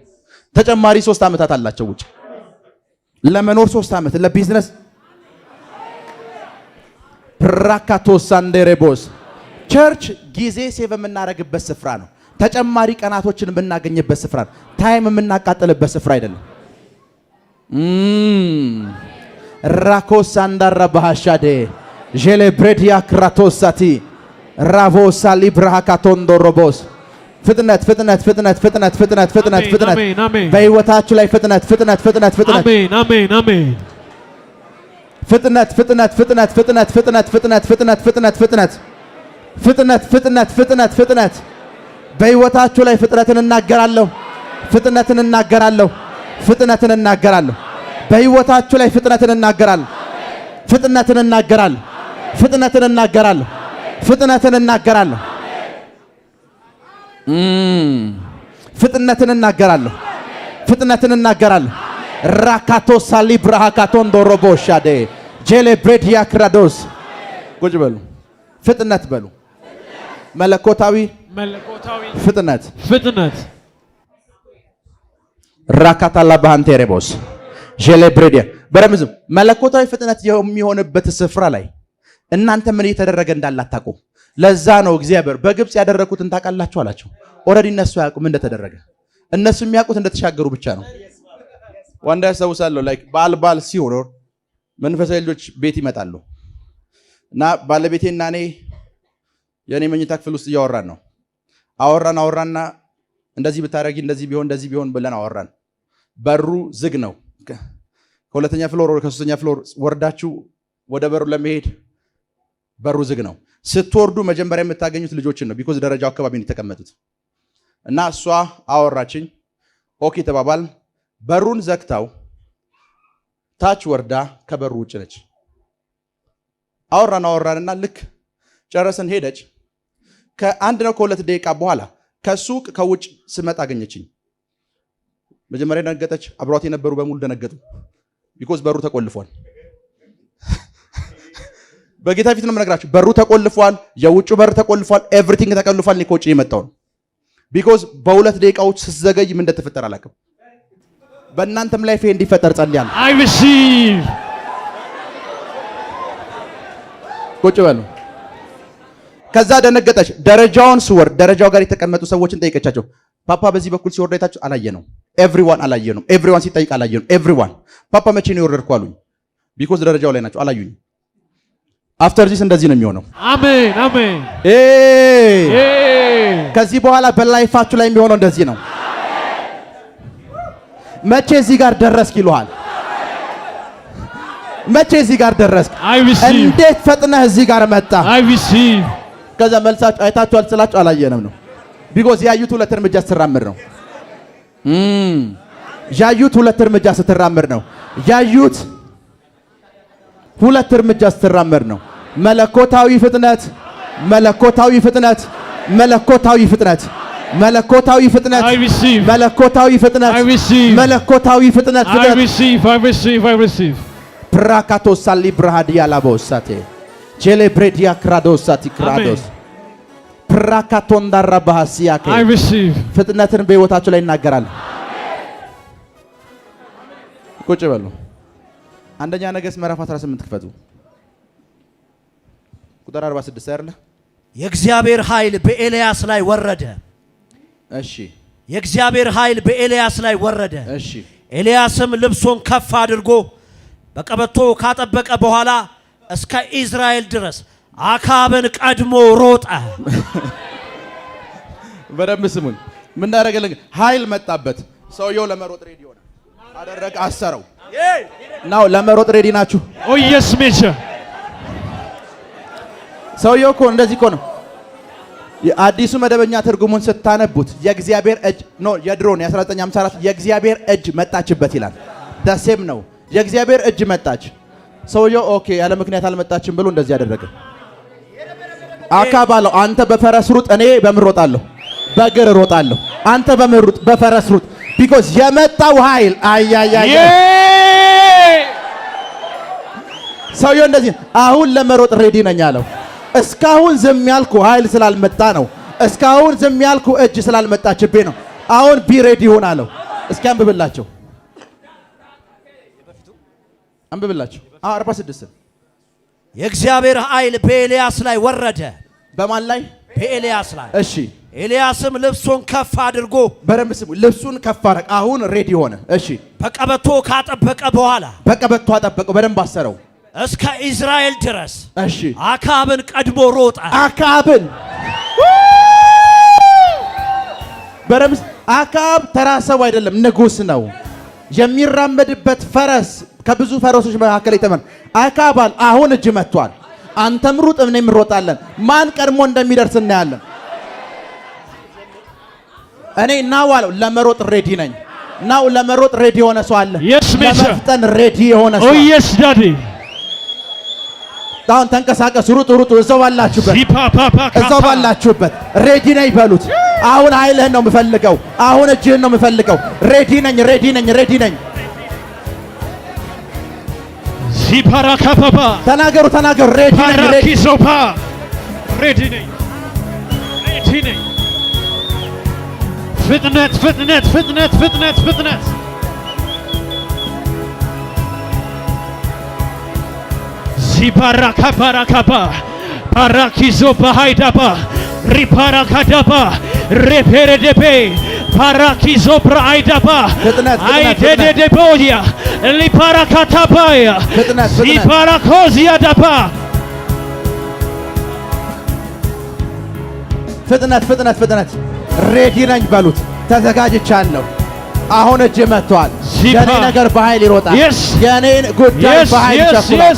ተጨማሪ 3 ዓመታት አላቸው ውጭ ለመኖር 3 ዓመት ለቢዝነስ ፕራካቶሳንዴሬቦስ ቸርች ጊዜ ሴቭ የምናደርግበት ስፍራ ነው። ተጨማሪ ቀናቶችን የምናገኝበት ስፍራ ነው። ታይም የምናቃጥልበት ስፍራ አይደለም። ራኮሳንዳራ ባህሻዴ ጀለብሬዲያ ክራቶሳቲ ራቮሳ ሊብራሃካቶንዶሮቦስ ፍጥነት ፍጥነት ፍጥነት ፍጥነት ፍጥነት ፍጥነት ፍጥነት በህይወታችሁ ላይ ፍጥነት ፍጥነት ፍጥነት ፍጥነት አሜን አሜን አሜን ፍጥነት ፍጥነት ፍጥነት ፍጥነት ፍጥነት ፍጥነት ፍጥነት ፍጥነት ፍጥነት ፍጥነት ፍጥነት ፍጥነት ፍጥነት በህይወታችሁ ላይ ፍጥነትን እናገራለሁ። ፍጥነትን እናገራለሁ። ፍጥነትን እናገራለሁ። በህይወታችሁ ላይ ፍጥነትን እናገራለሁ። ፍጥነትን እናገራለሁ። ፍጥነትን እናገራለሁ። ፍጥነትን እናገራለሁ። ፍጥነትን እናገራለሁ። ፍጥነትን እናገራለሁ። ራካቶ ሳሊብራሃካቶን ዶሮቦሻዴ ጄሌብሬዲያ ክራዶስ ቁጭ በሉ። ፍጥነት በሉ። መለኮታዊ ፍጥነት ፍጥነት ራካታላ ባንቴሬቦስ ጄሌብሬዲያ በረምዝም መለኮታዊ ፍጥነት የሚሆንበት ስፍራ ላይ እናንተ ምን እየተደረገ እንዳላታቁ። ለዛ ነው እግዚአብሔር በግብጽ ያደረኩትን ታውቃላችሁ አላቸው። ኦሬዲ እነሱ ያውቁ ምን እንደተደረገ። እነሱ የሚያውቁት እንደተሻገሩ ብቻ ነው። ዋንዳ ያስታውሳለሁ ላይክ ባል ሲሆን መንፈሳዊ ልጆች ቤት ይመጣሉ እና ባለቤቴና እኔ የኔ መኝታ ክፍል ውስጥ እያወራን ነው። አወራና እንደዚህ ብታረጊ እንደዚህ ቢሆን ብለን አወራን። በሩ ዝግ ነው። ከሁለተኛ ፍሎር ወደ ከሶስተኛ ፍሎር ወርዳችሁ ወደ በሩ ለመሄድ በሩ ዝግ ነው። ስትወርዱ መጀመሪያ የምታገኙት ልጆችን ነው። ቢኮዝ ደረጃው አካባቢ ነው የተቀመጡት። እና እሷ አወራችኝ። ኦኬ ተባባል። በሩን ዘግታው ታች ወርዳ ከበሩ ውጭ ነች። አወራንና ልክ ጨረስን ሄደች። ከ1 ነው ከ2 ደቂቃ በኋላ ከሱቅ ከውጭ ስመጣ አገኘችኝ። መጀመሪያ ደነገጠች። አብሯት የነበሩ በሙሉ ደነገጡ። ቢኮዝ በሩ ተቆልፏል። በጌታ ፊት ነው የምነግራችሁ። በሩ ተቆልፏል። የውጭ በር ተቆልፏል። ኤቭሪቲንግ ተቆልፏል። እኔ ከውጭ የመጣው ነው። ቢኮዝ በሁለት ደቂቃዎች ስትዘገይ ምን እንደተፈጠረ አላውቅም። በእናንተም ላይ ይሄ እንዲፈጠር ጸልያለሁ። I receive. ቁጭ በሉ። ከዛ ደነገጠች። ደረጃውን ስወርድ ደረጃው ጋር የተቀመጡ ሰዎችን ጠይቀቻቸው። ፓፓ በዚህ በኩል ሲወርድ አይታችሁ? አላየነው። ኤቭሪዋን አላየነው። ኤቭሪዋን ሲጠይቅ አላየነው። ኤቭሪዋን ፓፓ መቼ ነው የወረድኩ አሉኝ። ቢኮዝ ደረጃው ላይ ናቸው። አላዩኝ። አፍተር ዚስ እንደዚህ ነው የሚሆነው። አሜን አሜን። ከዚህ በኋላ በላይፋችሁ ላይ የሚሆነው እንደዚህ ነው። መቼ እዚህ ጋር ደረስክ ይሉሃል። መቼ እዚህ ጋር ደረስክ? እንዴት ፈጥነህ እዚህ ጋር መጣ? ከዛ መልሳችሁ አይታችኋል ስላችሁ አላየንም ነው። ቢኮዝ ያዩት ሁለት እርምጃ ስትራመድ ነው። ያዩት ሁለት እርምጃ ስትራመድ ነው። ያዩት ሁለት እርምጃ ስትራመድ ነው። መለኮታዊ ፍጥነት፣ መለኮታዊ ፍጥነት፣ መለኮታዊ ፍጥነት፣ መለኮታዊ ፍጥነት፣ መለኮታዊ ፍጥነት፣ መለኮታዊ ፍጥነት። I receive. ፕራካቶ ሳሊ ብራሃዲያ ላቦሳቴ ቼሌብሬዲያ ክራዶሳቲ ክራዶስ ፕራካቶ እንዳራባሃሲያከ I receive. ፍጥነትን በህይወታችሁ ላይ ይናገራል። ቁጭ በሉ። አንደኛ ነገሥት ምዕራፍ 18 ክፈቱ። ቁጥር 46 አይደለ? የእግዚአብሔር ኃይል በኤልያስ ላይ ወረደ። እሺ። የእግዚአብሔር ኃይል በኤልያስ ላይ ወረደ። እሺ። ኤልያስም ልብሱን ከፍ አድርጎ በቀበቶ ካጠበቀ በኋላ እስከ ኢዝራኤል ድረስ አካብን ቀድሞ ሮጠ። በደንብ ስሙን። ምን እንዳደረገልን? ኃይል መጣበት። ሰውየው ለመሮጥ ሬዲ ሆነ። አደረገ፣ አሰረው። ናው ለመሮጥ ሬዲ ናችሁ? Oh yes major. ሰውየው እኮ እንደዚህ እኮ ነው። የአዲሱ መደበኛ ትርጉሙን ስታነቡት የእግዚአብሔር እጅ ነው። የድሮን የ1954 የእግዚአብሔር እጅ መጣችበት ይላል። ደሴም ነው። የእግዚአብሔር እጅ መጣች። ሰውየው ኦኬ ያለ ምክንያት አልመጣችም ብሎ እንደዚህ ያደረገ። አካብ አለው አንተ በፈረስ ሩጥ፣ እኔ በምን ሮጣለሁ? በእግር ሮጣለሁ። አንተ በምን ሩጥ? በፈረስ ሩጥ። ቢኮዝ የመጣው ኃይል አያያያ ሰውየው እንደዚህ አሁን ለመሮጥ ሬዲ ነኝ አለው። እስካሁን ዝም ያልኩ ኃይል ስላልመጣ ነው። እስካሁን ዝም ያልኩ እጅ ስላልመጣችብኝ ነው። አሁን ቢ ሬዲ ሆን አለው። እስኪ አንብብላቸው፣ አንብብላቸው 46 የእግዚአብሔር ኃይል በኤልያስ ላይ ወረደ። በማን ላይ? በኤልያስ ላይ። እሺ። ኤልያስም ልብሱን ከፍ አድርጎ በደንብ ስሙ። ልብሱን ከፍ አደረገ። አሁን ሬዲ ሆነ። እሺ። በቀበቶ ካጠበቀ በኋላ በቀበቶ አጠበቀው፣ በደንብ አሰረው እስከ ኢዝራኤል ድረስ። እሺ። አካብን ቀድሞ ሮጠ። አካብን በደንብ አካብ ተራ ሰው አይደለም፣ ንጉስ ነው። የሚራመድበት ፈረስ ከብዙ ፈረሶች መካከል የተመን አካባል አሁን እጅ መጥቷል። አንተም ሩጥ፣ እኔም እንሮጣለን። ማን ቀድሞ እንደሚደርስ እናያለን። እኔ ናው አለው ለመሮጥ ሬዲ ነኝ። ናው ለመሮጥ ሬዲ የሆነ ሰው አለ። ለመፍጠን ሬዲ የሆነ ሰው። Oh yes daddy. አሁን ተንቀሳቀሱ፣ ሩጡ፣ ሩጡ። እዛው ባላችሁበት ሬዲ ነኝ በሉት። አሁን ኃይልህን ነው የምፈልገው። አሁን እጅህን ነው የምፈልገው። ሬዲ ነኝ፣ ሬዲ ነኝ፣ ሬዲ ነኝ። ዚፓራካፓፓ ተናገሩ፣ ተናገሩ። ሬዲ ነኝ፣ ሬዲ ሶፓ ሬዲ ነኝ፣ ሬዲ ነኝ። ፍጥነት፣ ፍጥነት፣ ፍጥነት፣ ፍጥነት፣ ፍጥነት። ዚፓራካፓራካፓ ፓራኪዞ ባሃይዳባ ሪፓራካዳባ ሬፔሬዴቤ ፓራኪዞ ብራአይዳባ አይዴዴዴቦያ ሊፓራካታባያ ዚፓራኮዚያ ዳባ ፍጥነት፣ ፍጥነት፣ ፍጥነት። ሬዲ ነኝ በሉት። ተዘጋጅቻለሁ። አሁን እጅ መጥቷል። የኔ ነገር በኃይል ይሮጣል። የኔን ጉዳይ በኃይል ይሸፍናል።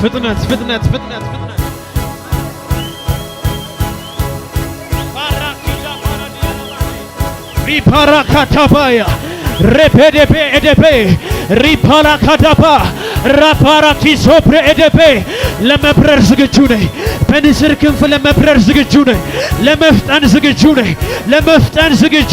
ፍጥነት፣ ፍጥነት፣ ፍጥነት፣ ፍጥነት። ሪፓራካታባያ ሬፔዴቤ ኤዴቤ ሪፓራካዳባ ራፓራኪሶ ፕሬኤደፔ ለመብረር ዝግጁ ነኝ። በንስር ክንፍ ለመብረር ዝግጁ ነኝ። ለመፍጠን ዝግጁ ነኝ። ለመፍጠን ዝግጁ